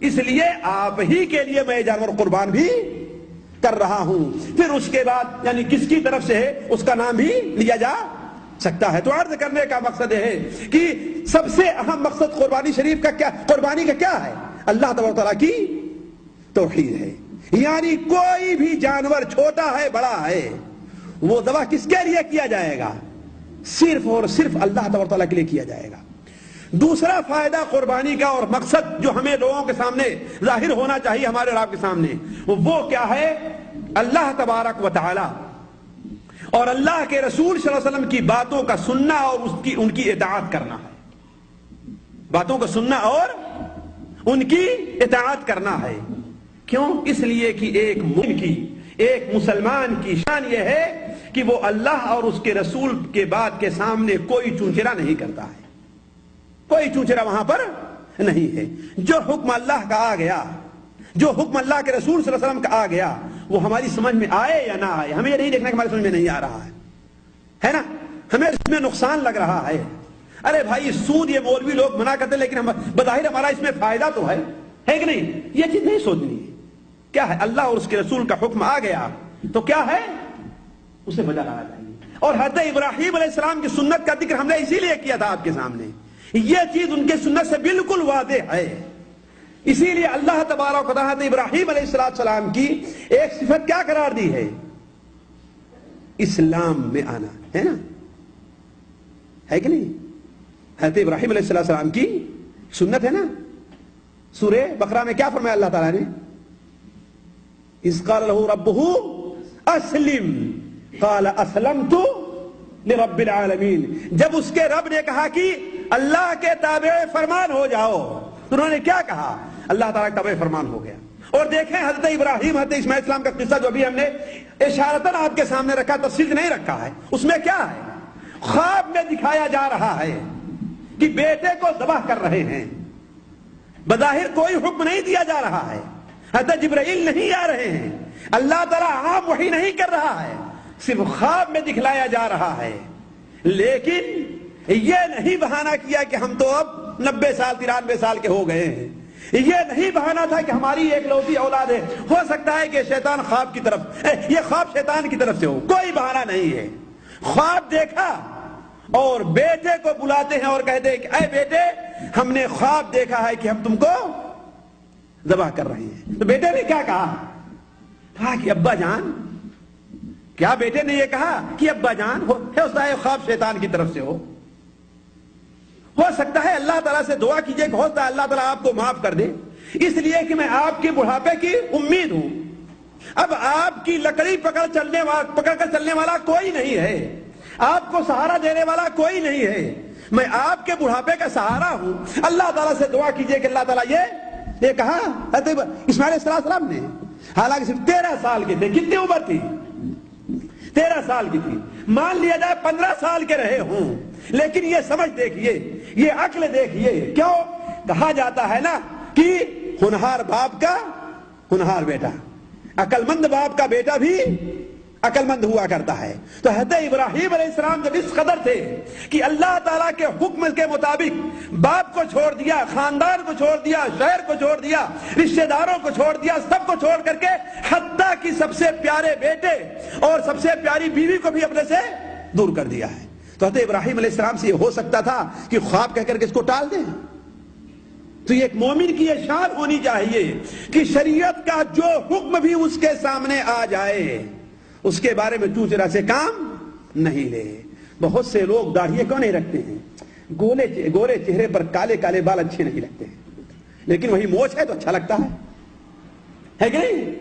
اس لیے آپ ہی کے لیے میں یہ جانور قربان بھی کر رہا ہوں۔ پھر اس کے بعد یعنی کس کی طرف سے ہے اس کا نام بھی لیا جا سکتا ہے۔ تو عرض کرنے کا مقصد ہے کہ سب سے اہم مقصد قربانی شریف کا کیا، قربانی کا کیا ہے؟ اللہ تبارک و تعالیٰ کی توحید ہے، یعنی کوئی بھی جانور چھوٹا ہے بڑا ہے وہ ذبح کس کے لیے کیا جائے گا؟ صرف اور صرف اللہ تبارک و تعالیٰ کے لیے کیا جائے گا۔ دوسرا فائدہ قربانی کا اور مقصد جو ہمیں لوگوں کے سامنے ظاہر ہونا چاہیے ہمارے رب کے سامنے، وہ کیا ہے؟ اللہ تبارک و تعالیٰ اور اللہ کے رسول صلی اللہ علیہ وسلم کی باتوں کا سننا اور ان کی اطاعت کرنا ہے، باتوں کو سننا اور ان کی اطاعت کرنا ہے۔ کیوں؟ اس لیے کہ ایک مومن کی، ایک مسلمان کی شان یہ ہے کہ وہ اللہ اور اس کے رسول کے بات کے سامنے کوئی چونچرا نہیں کرتا ہے، کوئی چونچرا وہاں پر نہیں ہے۔ جو حکم اللہ کا آ گیا، جو حکم اللہ کے رسول صلی اللہ علیہ وسلم کا آ گیا، وہ ہماری سمجھ میں آئے یا نہ آئے، ہمیں یہ نہیں دیکھنا کہ ہماری سمجھ میں نہیں آ رہا ہے نا، ہمیں اس میں نقصان لگ رہا ہے۔ ارے بھائی سود یہ مولوی لوگ منع کرتے لیکن بظاہر ہمارا اس میں فائدہ تو ہے کہ نہیں؟ یہ چیز نہیں سوچنی ہے۔ کیا ہے؟ اللہ اور اس کے رسول کا حکم آ گیا تو کیا ہے؟ اسے بجا لانا چاہیے۔ اور حضرت ابراہیم علیہ السلام کی سنت کا ذکر ہم نے اسی لیے کیا تھا آپ کے سامنے، یہ چیز ان کے سنت سے بالکل واضح ہے۔ اسی لیے اللہ تبارک و تعالیٰ نے ابراہیم علیہ السلام کی ایک صفت کیا قرار دی ہے؟ اسلام میں آنا، ہے نا، ہے کہ نہیں؟ حضرت ابراہیم علیہ السلام کی سنت ہے نا۔ سورہ بقرہ میں کیا فرمایا اللہ تعالیٰ نے؟ اذ قال له ربه اسلم قال اسلمت لرب العالمین، جب اس کے رب نے کہا کہ اللہ کے تابع فرمان ہو جاؤ تو انہوں نے کیا کہا؟ اللہ تعالیٰ کے تابع فرمان ہو گیا۔ اور دیکھیں حضرت ابراہیم حضرت اسماعیل السلام کا قصہ جو ابھی ہم نے اشارتاً آپ کے سامنے رکھا، تفصیل نہیں رکھا ہے، اس میں کیا ہے؟ خواب میں دکھایا جا رہا ہے کہ بیٹے کو ذبح کر رہے ہیں، بظاہر کوئی حکم نہیں دیا جا رہا ہے، حضرت جبرائیل نہیں آ رہے ہیں، اللہ تعالیٰ عام وحی نہیں کر رہا ہے، صرف خواب میں دکھلایا جا رہا ہے۔ لیکن یہ نہیں بہانہ کیا کہ ہم تو اب 90 سال 93 سال کے ہو گئے ہیں، یہ نہیں بہانہ تھا کہ ہماری ایک لوتی اولاد ہے، ہو سکتا ہے کہ شیطان خواب کی طرف، یہ خواب شیطان کی طرف سے ہو، کوئی بہانہ نہیں ہے۔ خواب دیکھا اور بیٹے کو بلاتے ہیں اور کہتے ہیں کہ اے بیٹے ہم نے خواب دیکھا ہے کہ ہم تم کو ذبح کر رہے ہیں۔ تو بیٹے نے کیا کہا کہ ابا جان، کیا بیٹے نے یہ کہا کہ ابا جان؟ ہو سکتا ہے خواب شیطان کی طرف سے ہو سکتا ہے اللہ تعالیٰ سے دعا کیجئے کہ ہو سکتا ہے اللہ تعالیٰ آپ کو معاف کر دے، اس لیے کہ میں آپ کے بڑھاپے کی امید ہوں، اب آپ کی لکڑی پکڑ کر چلنے والا کوئی نہیں ہے، آپ کو سہارا دینے والا کوئی نہیں ہے، میں آپ کے بڑھاپے کا سہارا ہوں، اللہ تعالیٰ سے دعا کیجئے کہ اللہ تعالیٰ یہ کہا اسماعیل علیہ السلام نے، حالانکہ صرف 13 سال کے تھے، کتنی عمر تھی؟ 13 سال کی تھی، مان لیا جائے 15 سال کے رہے ہوں، لیکن یہ سمجھ دیکھیے، یہ عقل دیکھیے، کیوں کہا جاتا ہے نا کہ ہونہار باپ کا ہونہار بیٹا، عقل مند باپ کا بیٹا بھی عقل مند ہوا کرتا ہے۔ تو حضرت ابراہیم علیہ السلام جب اس قدر تھے کہ اللہ تعالیٰ کے حکم کے مطابق باپ کو چھوڑ دیا، خاندان کو چھوڑ دیا، شہر کو چھوڑ دیا، رشتہ داروں کو چھوڑ دیا، سب کو چھوڑ کر کے حتیٰ کہ سب سے پیارے بیٹے اور سب سے پیاری بیوی کو بھی اپنے سے دور کر دیا ہے، تو حضرت ابراہیم علیہ السلام سے یہ ہو سکتا تھا کہ خواب کہہ کر کے اس کو ٹال دیں؟ تو یہ ایک مومن کی یہ شان ہونی چاہیے کہ شریعت کا جو حکم بھی اس کے سامنے آ جائے اس کے بارے میں چوچرا سے کام نہیں لے۔ بہت سے لوگ داڑھیے کیوں نہیں رکھتے ہیں؟ گورے چہرے پر کالے کالے بال اچھے نہیں لگتے ہیں، لیکن وہی موچھ ہے تو اچھا لگتا ہے کہ نہیں؟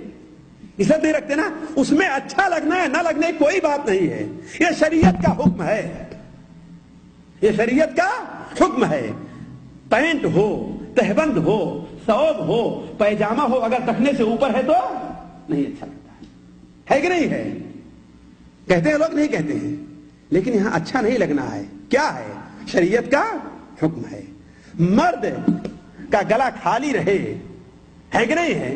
اس لیے نہیں رکھتے نا، اس میں اچھا لگنا ہے نہ لگنے کوئی بات نہیں ہے، یہ شریعت کا حکم ہے، یہ شریعت کا حکم ہے۔ پینٹ ہو، تہبند ہو، ثوب ہو، پیجامہ ہو، اگر ٹخنے سے اوپر ہے تو نہیں اچھا لگتا ہے کہ نہیں ہے؟ کہتے ہیں لوگ، نہیں کہتے ہیں، لیکن یہاں اچھا نہیں لگنا ہے، کیا ہے؟ شریعت کا حکم ہے۔ مرد کا گلا خالی رہے، ہے کہ نہیں ہے؟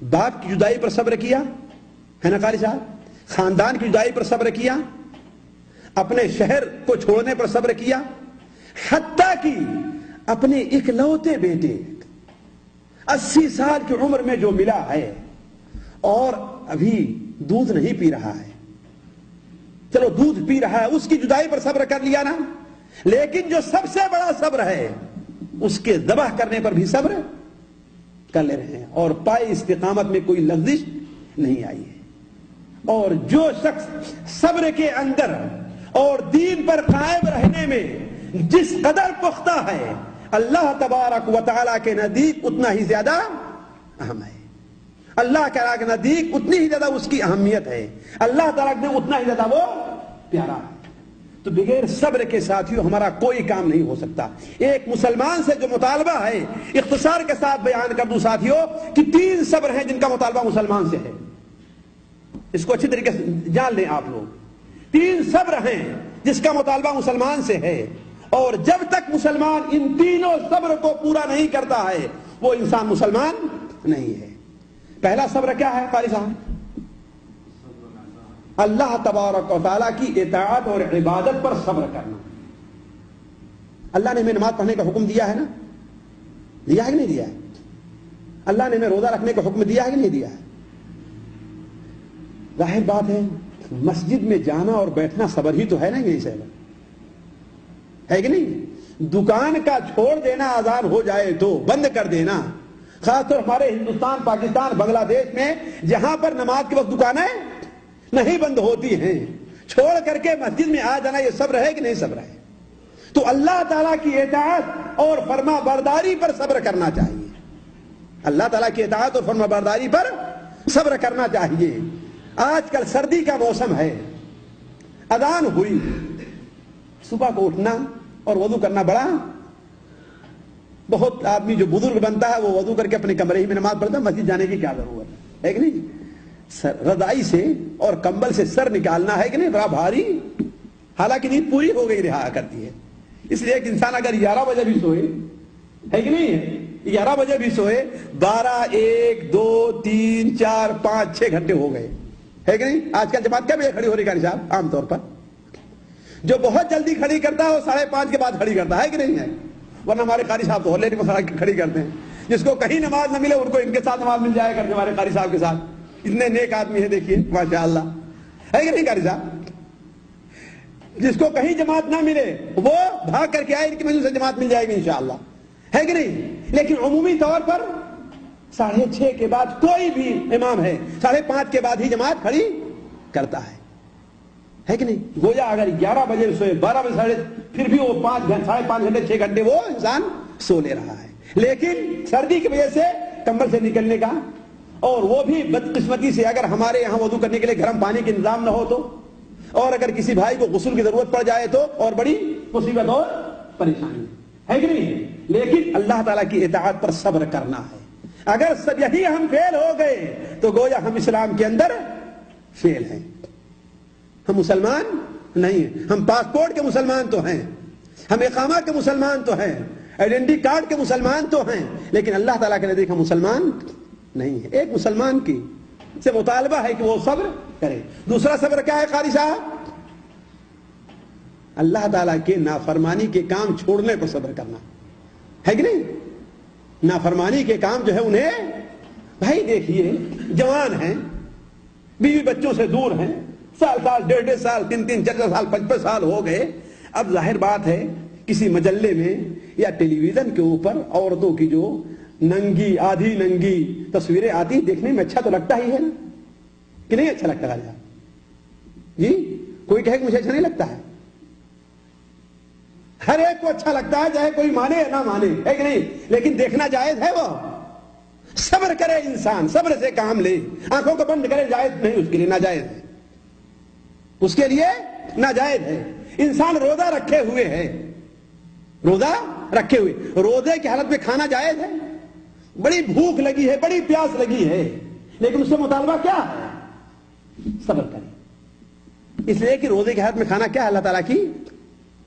باپ کی جدائی پر صبر کیا ہے نا قاری صاحب, خاندان کی جدائی پر صبر کیا, اپنے شہر کو چھوڑنے پر صبر کیا, حتیٰ کہ اپنے اکلوتے بیٹے 80 سال کی عمر میں جو ملا ہے اور ابھی دودھ نہیں پی رہا ہے, چلو دودھ پی رہا ہے, اس کی جدائی پر صبر کر لیا نا, لیکن جو سب سے بڑا صبر ہے اس کے ذبح کرنے پر بھی صبر کر لے رہے ہیں, اور پائے استقامت میں کوئی لغزش نہیں آئی ہے. اور جو شخص صبر کے اندر اور دین پر قائم رہنے میں جس قدر پختہ ہے, اللہ تبارک و تعالیٰ کے نزدیک اتنا ہی زیادہ اہم ہے, اللہ تعالیٰ کے نزدیک اتنی ہی زیادہ اس کی اہمیت ہے, اللہ تعالیٰ نے اتنا ہی زیادہ وہ پیارا ہے. تو بغیر صبر کے ساتھیوں ہمارا کوئی کام نہیں ہو سکتا. ایک مسلمان سے جو مطالبہ ہے, اختصار کے ساتھ بیان کر دوں ساتھیوں, کہ 3 صبر ہیں جن کا مطالبہ مسلمان سے ہے. اس کو اچھی طریقے سے جان لیں آپ لوگ. 3 صبر ہیں جس کا مطالبہ مسلمان سے ہے, اور جب تک مسلمان ان تینوں صبر کو پورا نہیں کرتا ہے وہ انسان مسلمان نہیں ہے. پہلا صبر کیا ہے قاری صاحب؟ اللہ تبارک و تعالیٰ کی اطاعت اور عبادت پر صبر کرنا. اللہ نے ہمیں نماز پڑھنے کا حکم دیا ہے نا, دیا ہے کہ نہیں دیا ہے؟ اللہ نے ہمیں روزہ رکھنے کا حکم دیا ہے کہ نہیں دیا ہے؟ ظاہر بات ہے مسجد میں جانا اور بیٹھنا صبر ہی تو ہے نا, نہیں صبر ہے کہ نہیں؟ دکان کا چھوڑ دینا, اذان ہو جائے تو بند کر دینا, خاص طور ہمارے ہندوستان, پاکستان, بنگلہ دیش میں جہاں پر نماز کے وقت دکانیں نہیں بند ہوتی ہیں, چھوڑ کر کے مسجد میں آ جانا, یہ صبر ہے کہ نہیں صبر ہے؟ تو اللہ تعالیٰ کی اطاعت اور فرما برداری پر صبر کرنا چاہیے. اللہ تعالیٰ کی اطاعت اور فرما برداری پر صبر کرنا چاہیے. آج کل سردی کا موسم ہے, اذان ہوئی, صبح کو اٹھنا اور وضو کرنا بڑا, بہت آدمی جو بزرگ بنتا ہے وہ وضو کر کے اپنے کمرے ہی میں نماز پڑھتا ہے, مسجد جانے کی کیا ضرورت ہے کہ نہیں؟ رضائی سے اور کمبل سے سر نکالنا ہے کہ نہیں, بڑا بھاری, حالانکہ نیند پوری ہو گئی رہا کرتی ہے. اس لیے ایک انسان اگر 11 بجے بھی سوئے ہے کہ نہیں ہے, 11 بجے بھی سوئے, 12, 1, 2, 3, 4, 5, 6 گھنٹے ہو گئے ہے کہ نہیں؟ آج کل جماعت کیا بجے کھڑی ہو رہی قاری صاحب؟ عام طور پر جو بہت جلدی کھڑی کرتا ہے وہ 5:30 کے بعد کھڑی کرتا ہے کہ نہیں ہے, ورنہ ہمارے قاری صاحب تو لیٹ میں کھڑی کرتے ہیں. جس کو کہیں نماز نہ ملے ان کو ان کے ساتھ نماز مل جائے کرتے ہمارے قاری صاحب کے ساتھ. اتنے نیک آدمی ہے دیکھیے ماشاءاللہ, ہے کہ نہیں قاری صاحب؟ جس کو کہیں جماعت نہ ملے وہ بھاگ کر کے آئے ان کی وجہ سے جماعت مل جائے گی انشاءاللہ, ہے کہ نہیں؟ لیکن عمومی طور پر 6:30 کے بعد کوئی بھی امام ہے 5:30 کے بعد ہی جماعت کھڑی کرتا ہے کہ نہیں؟ گویا اگر 11 بجے سوئے, 12 بجے پھر بھی وہ 5.5 گھنٹے 6 گھنٹے وہ انسان سو لے رہا ہے. لیکن سردی کی وجہ سے کمبل سے نکلنے کا, اور وہ بھی بدقسمتی سے اگر ہمارے یہاں وضو کرنے کے لیے گرم پانی کا انتظام نہ ہو تو, اور اگر کسی بھائی کو غسل کی ضرورت پڑ جائے تو اور بڑی مصیبت اور پریشانی ہے کہ نہیں؟ لیکن اللہ تعالیٰ کی اطاعت پر صبر کرنا ہے. اگر سب یہی ہم فیل ہو گئے تو گویا ہم اسلام کے اندر فیل ہیں, ہم مسلمان نہیں ہیں. ہم پاسپورٹ کے مسلمان تو ہیں, ہم اقامہ کے مسلمان تو ہیں, آئیڈینٹی کارڈ کے مسلمان تو ہیں, لیکن اللہ تعالیٰ کے نزدیک ہم مسلمان نہیں ہے. ایک مسلمان کی سے مطالبہ ہے کہ وہ صبر کرے. دوسرا صبر کیا ہے قاری صاحب؟ اللہ تعالیٰ کے نافرمانی کے کام چھوڑنے پر صبر کرنا ہے کہ نہیں؟ نافرمانی کے کام جو ہے انہیں, بھائی دیکھیے جوان ہیں, بیوی بچوں سے دور ہیں, سال 1.5 سال 3 4 سال 5 سال ہو گئے. اب ظاہر بات ہے کسی مجلے میں یا ٹیلی ویژن کے اوپر عورتوں کی جو ننگی آدھی ننگی تصویریں آتی, دیکھنے میں اچھا تو لگتا ہی ہے نا, کہ نہیں اچھا لگتا ہے جی؟ کوئی کہے کہ مجھے اچھا نہیں لگتا ہے, ہر ایک کو اچھا لگتا ہے چاہے کوئی مانے یا نہ مانے, ہے کہ نہیں؟ لیکن دیکھنا جائز ہے, وہ صبر کرے انسان, صبر سے کام لے, آنکھوں کو بند کرے جائز نہیں, اس کے لیے ناجائز ہے, اس کے لیے ناجائز ہے. انسان روزہ رکھے ہوئے ہے, روزہ رکھے ہوئے, روزے کی حالت میں کھانا جائز ہے؟ بڑی بھوک لگی ہے, بڑی پیاس لگی ہے, لیکن اس سے مطالبہ کیا ہے؟ صبر کرے. اس لیے کہ روزے کی حالت میں کھانا کیا ہے؟ اللہ تعالیٰ کی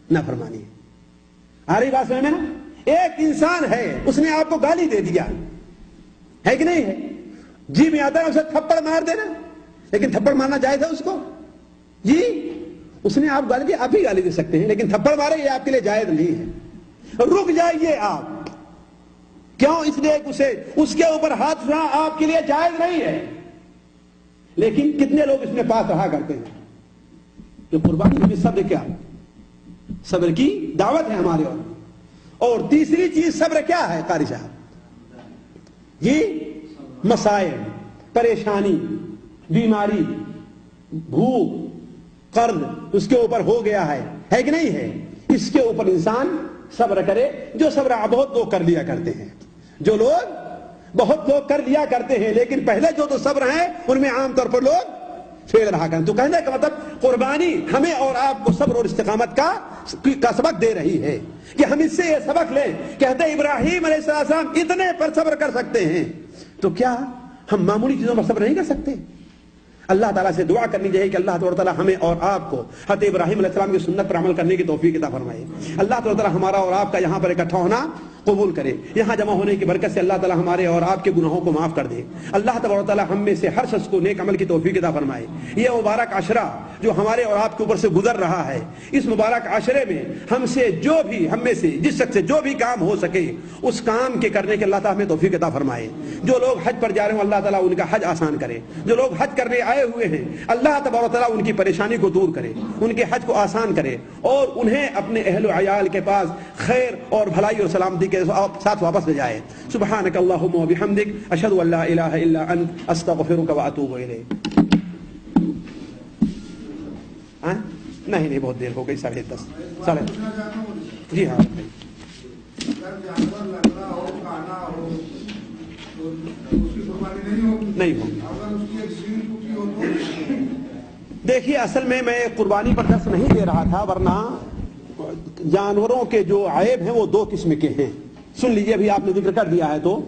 نافرمانی ہے. آ رہی بات سمجھ میں نا؟ ایک انسان ہے, اس نے آپ کو گالی دے دیا ہے کہ نہیں ہے, جی میں آتا ہے اسے تھپڑ مار دینا، لیکن تھپڑ مارنا جائز ہے اس کو؟ جی اس نے آپ گالی دی، آپ ہی گالی دے سکتے ہیں، لیکن تھپڑ مارے یہ آپ کے لیے جائز نہیں ہے۔ رک جائیے آپ، کیوں؟ اس لیے اسے اس کے اوپر ہاتھ اٹھانا آپ کے لیے جائز نہیں ہے، لیکن کتنے لوگ اس میں پاس رہا کرتے ہیں؟ جو قربانی میں صبر، کیا صبر کی دعوت ہے ہمارے اور تیسری چیز صبر کیا ہے قاری صاحب؟ جی مسائل، پریشانی، بیماری، بھوک، قرض اس کے اوپر ہو گیا ہے کہ نہیں ہے؟ اس کے اوپر انسان صبر کرے۔ جو صبر بہت لوگ کر لیا کرتے ہیں، جو لوگ بہت لوگ کر لیا کرتے ہیں، لیکن پہلے جو تو صبر ہیں ان میں عام طور پر لوگ فیل رہا کرتے ہیں۔ تو کہنے کا مطلب قربانی ہمیں اور آپ کو صبر اور استقامت کا سبق دے رہی ہے کہ ہم اس سے یہ سبق لیں کہ حضرت ابراہیم علیہ السلام اتنے پر صبر کر سکتے ہیں، تو کیا ہم معمولی چیزوں پر صبر نہیں کر سکتے؟ اللہ تعالیٰ سے دعا کرنی چاہیے کہ اللہ تعالیٰ ہمیں اور آپ کو حضرت ابراہیم علیہ السلام کی سنت پر عمل کرنے کی توفیق عطا فرمائے۔ اللہ تعالیٰ ہمارا اور آپ کا یہاں پر اکٹھا ہونا قبول کرے، یہاں جمع ہونے کی برکت سے اللہ تعالیٰ ہمارے اور آپ کے گناہوں کو معاف کر دے۔ اللہ تعالیٰ ہم میں سے ہر شخص کو نیک عمل کی توفیق عطا فرمائے۔ یہ مبارک عشرہ جو ہمارے اور آپ کے اوپر سے گزر رہا ہے، اس مبارک عشرے میں ہم میں سے جس شخص سے جو بھی کام ہو سکے اس کام کے کرنے کے اللہ تعالیٰ ہمیں توفیق عطا فرمائے۔ جو لوگ حج پر جا رہے ہیں اللہ تعالیٰ ان کا حج آسان کرے، جو لوگ حج کرنے آئے ہوئے ہیں اللہ تعالیٰ ان کی پریشانی کو دور کرے، ان کے حج کو آسان کرے اور انہیں اپنے اہل و عیال کے پاس خیر اور بھلائی اور سلامتی کے ساتھ واپس لے جائے۔ سبحانک اللہم و بحمدک، اشہد ان لا الہ الا انت، استغفرک و اتوب الیک۔ نہیں بہت دیر ہو گئی، 10:30 ساڑھے۔ جی ہاں، نہیں ہوگی۔ دیکھیے اصل میں قربانی پر درس نہیں دے رہا تھا، ورنہ جانوروں کے جو عیب ہیں وہ دو قسم کے ہیں۔ سن لیجئے، ابھی آپ نے ذکر کر دیا ہے تو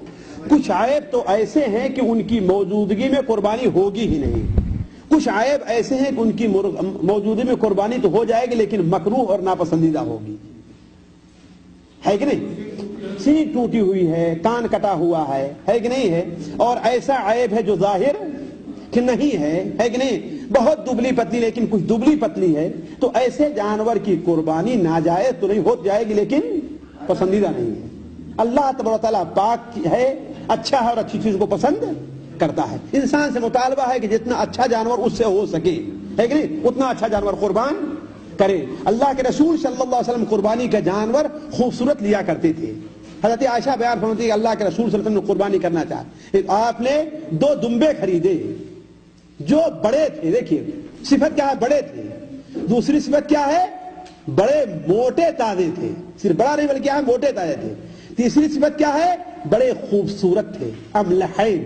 کچھ عیب تو ایسے ہیں کہ ان کی موجودگی میں قربانی ہوگی ہی نہیں، کچھ عیب ایسے ہیں کہ ان کی موجودگی میں قربانی تو ہو جائے گی لیکن مکروہ اور ناپسندیدہ ہوگی، ہے کہ نہیں؟ سینگ ٹوٹی ہوئی ہے، کان کٹا ہوا ہے کہ نہیں ہے؟ اور ایسا عیب ہے جو ظاہر کہ نہیں ہے کہ نہیں؟ بہت دبلی پتلی لیکن کچھ دبلی پتلی ہے، تو ایسے جانور کی قربانی ناجائز تو نہیں ہو جائے گی لیکن پسندیدہ نہیں ہے۔ اللہ تبارک تعالیٰ پاک ہے، اچھا ہے اور اچھی چیز کو پسند کرتا ہے۔ انسان سے مطالبہ ہے کہ جتنا اچھا جانور اس سے ہو سکے، ہے کہ نہیں، اتنا اچھا جانور قربان کرے۔ اللہ کے رسول صلی اللہ علیہ وسلم قربانی کا جانور خوبصورت لیا کرتے تھے۔ حضرت عائشہ بیان فرماتی ہے کہ اللہ کے رسول صلی اللہ علیہ وسلم نے قربانی کرنا چاہا، آپ نے 2 دمبے خریدے جو بڑے تھے۔ دیکھیے صفت کیا ہے؟ بڑے تھے۔ دوسری صفت کیا ہے؟ بڑے موٹے تازے تھے، صرف بڑا نہیں بلکہ کیا ہے؟ موٹے تازے تھے۔ تیسری صفت کیا ہے؟ بڑے خوبصورت تھے، املحین،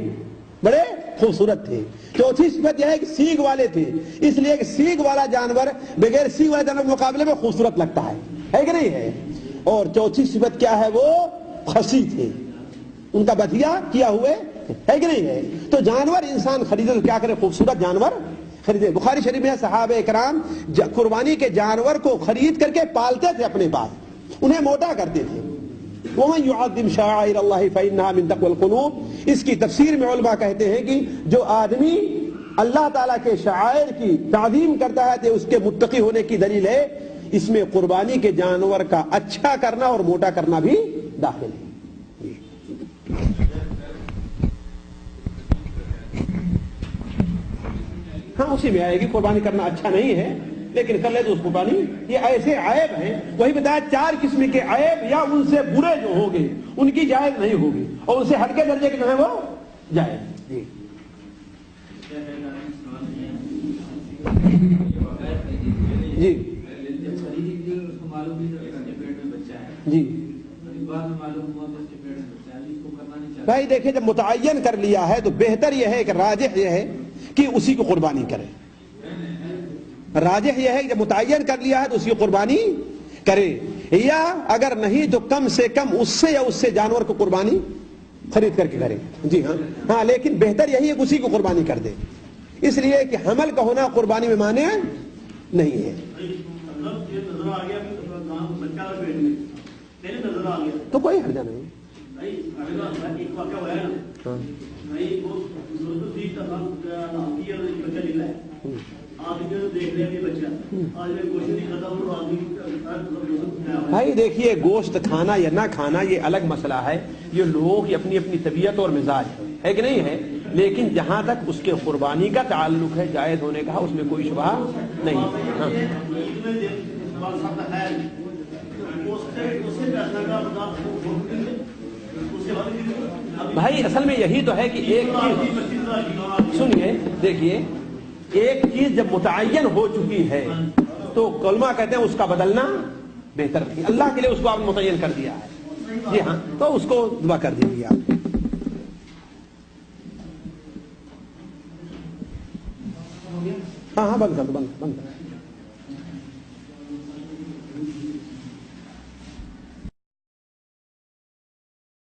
بڑے خوبصورت تھے۔ چوتھی صفت یہ ہے کہ سینگ والے تھے، اس لیے کہ سینگ والا جانور بغیر سینگ والے جانور کے مقابلے میں خوبصورت لگتا ہے کہ نہیں ہے؟ اور چوتھی صفت کیا ہے؟ وہ خسی تھے، ان کا بدھیا کیا ہوئے ہے کہ نہیں ہے؟ تو جانور انسان خریدے تو کیا کرے؟ خوبصورت جانور خریدے۔ بخاری شریف میں صحابہ کرام قربانی کے جانور کو خرید کر کے پالتے تھے اپنے پاس، انہیں موٹا کرتے تھے۔ وَمَن يُعَظِّمْ شَعَائِرَ اللَّهِ فَإِنَّهَا مِن تَقْوَى الْقُلُوبِ، اس کی تفسیر میں علماء کہتے ہیں کہ جو آدمی اللہ تعالیٰ کے شعائر کی تعظیم کرتا ہے تو اس کے متقی ہونے کی دلیل ہے۔ اس میں قربانی کے جانور کا اچھا کرنا اور موٹا کرنا بھی داخل ہے۔ ہاں اسی میں آئے گی، قربانی کرنا اچھا نہیں ہے لیکن کر لے تو اس قربانی۔ یہ ایسے عیب ہیں، وہی بتایا 4 قسم کے عیب یا ان سے برے جو ہوں گے ان کی جائز نہیں ہوگی، اور ان سے ہلکے درجے کے جو ہیں وہ جائز۔ جی جی جی بھائی دیکھیں، جب متعین کر لیا ہے تو بہتر یہ ہے کہ راجح یہ ہے کہ اسی کو قربانی کرے۔ راجح یہ ہے کہ جب متعین کر لیا ہے تو اسی کو قربانی کرے، یا اگر نہیں تو کم سے کم اس سے یا اس سے جانور کو قربانی خرید کر کے کرے۔ جی ہاں لیکن بہتر یہی ہے کہ اسی کو قربانی کر دے، اس لیے کہ حمل کا ہونا قربانی میں مانع نہیں ہے۔ تو کوئی حرجہ نہیں، ایک واقعہ ہوا ہے نا بھائی، وہ کا نام کی بچہ نکلا ہے، آدمی دیکھ رہے بچہ، آج میں کوشش نہیں کرتا ہوں آدمی. بھائی دیکھیے، گوشت کھانا یا نہ کھانا یہ الگ مسئلہ ہے، یہ لوگوں کی اپنی اپنی طبیعت اور مزاج ہے کہ نہیں ہے، لیکن جہاں تک اس کے قربانی کا تعلق ہے جائز ہونے کا، اس میں کوئی شبہ نہیں. ہاں بھائی اصل میں یہی تو ہے کہ ایک چیز سنیے، دیکھیے ایک چیز جب متعین ہو چکی ہے تو علماء کہتے ہیں اس کا بدلنا بہتر نہیں. اللہ کے لیے اس کو آپ نے متعین کر دیا ہے، جی ہاں، تو اس کو دعا کر دیجیے آپ. ہاں ہاں بند کر دو، بند کر.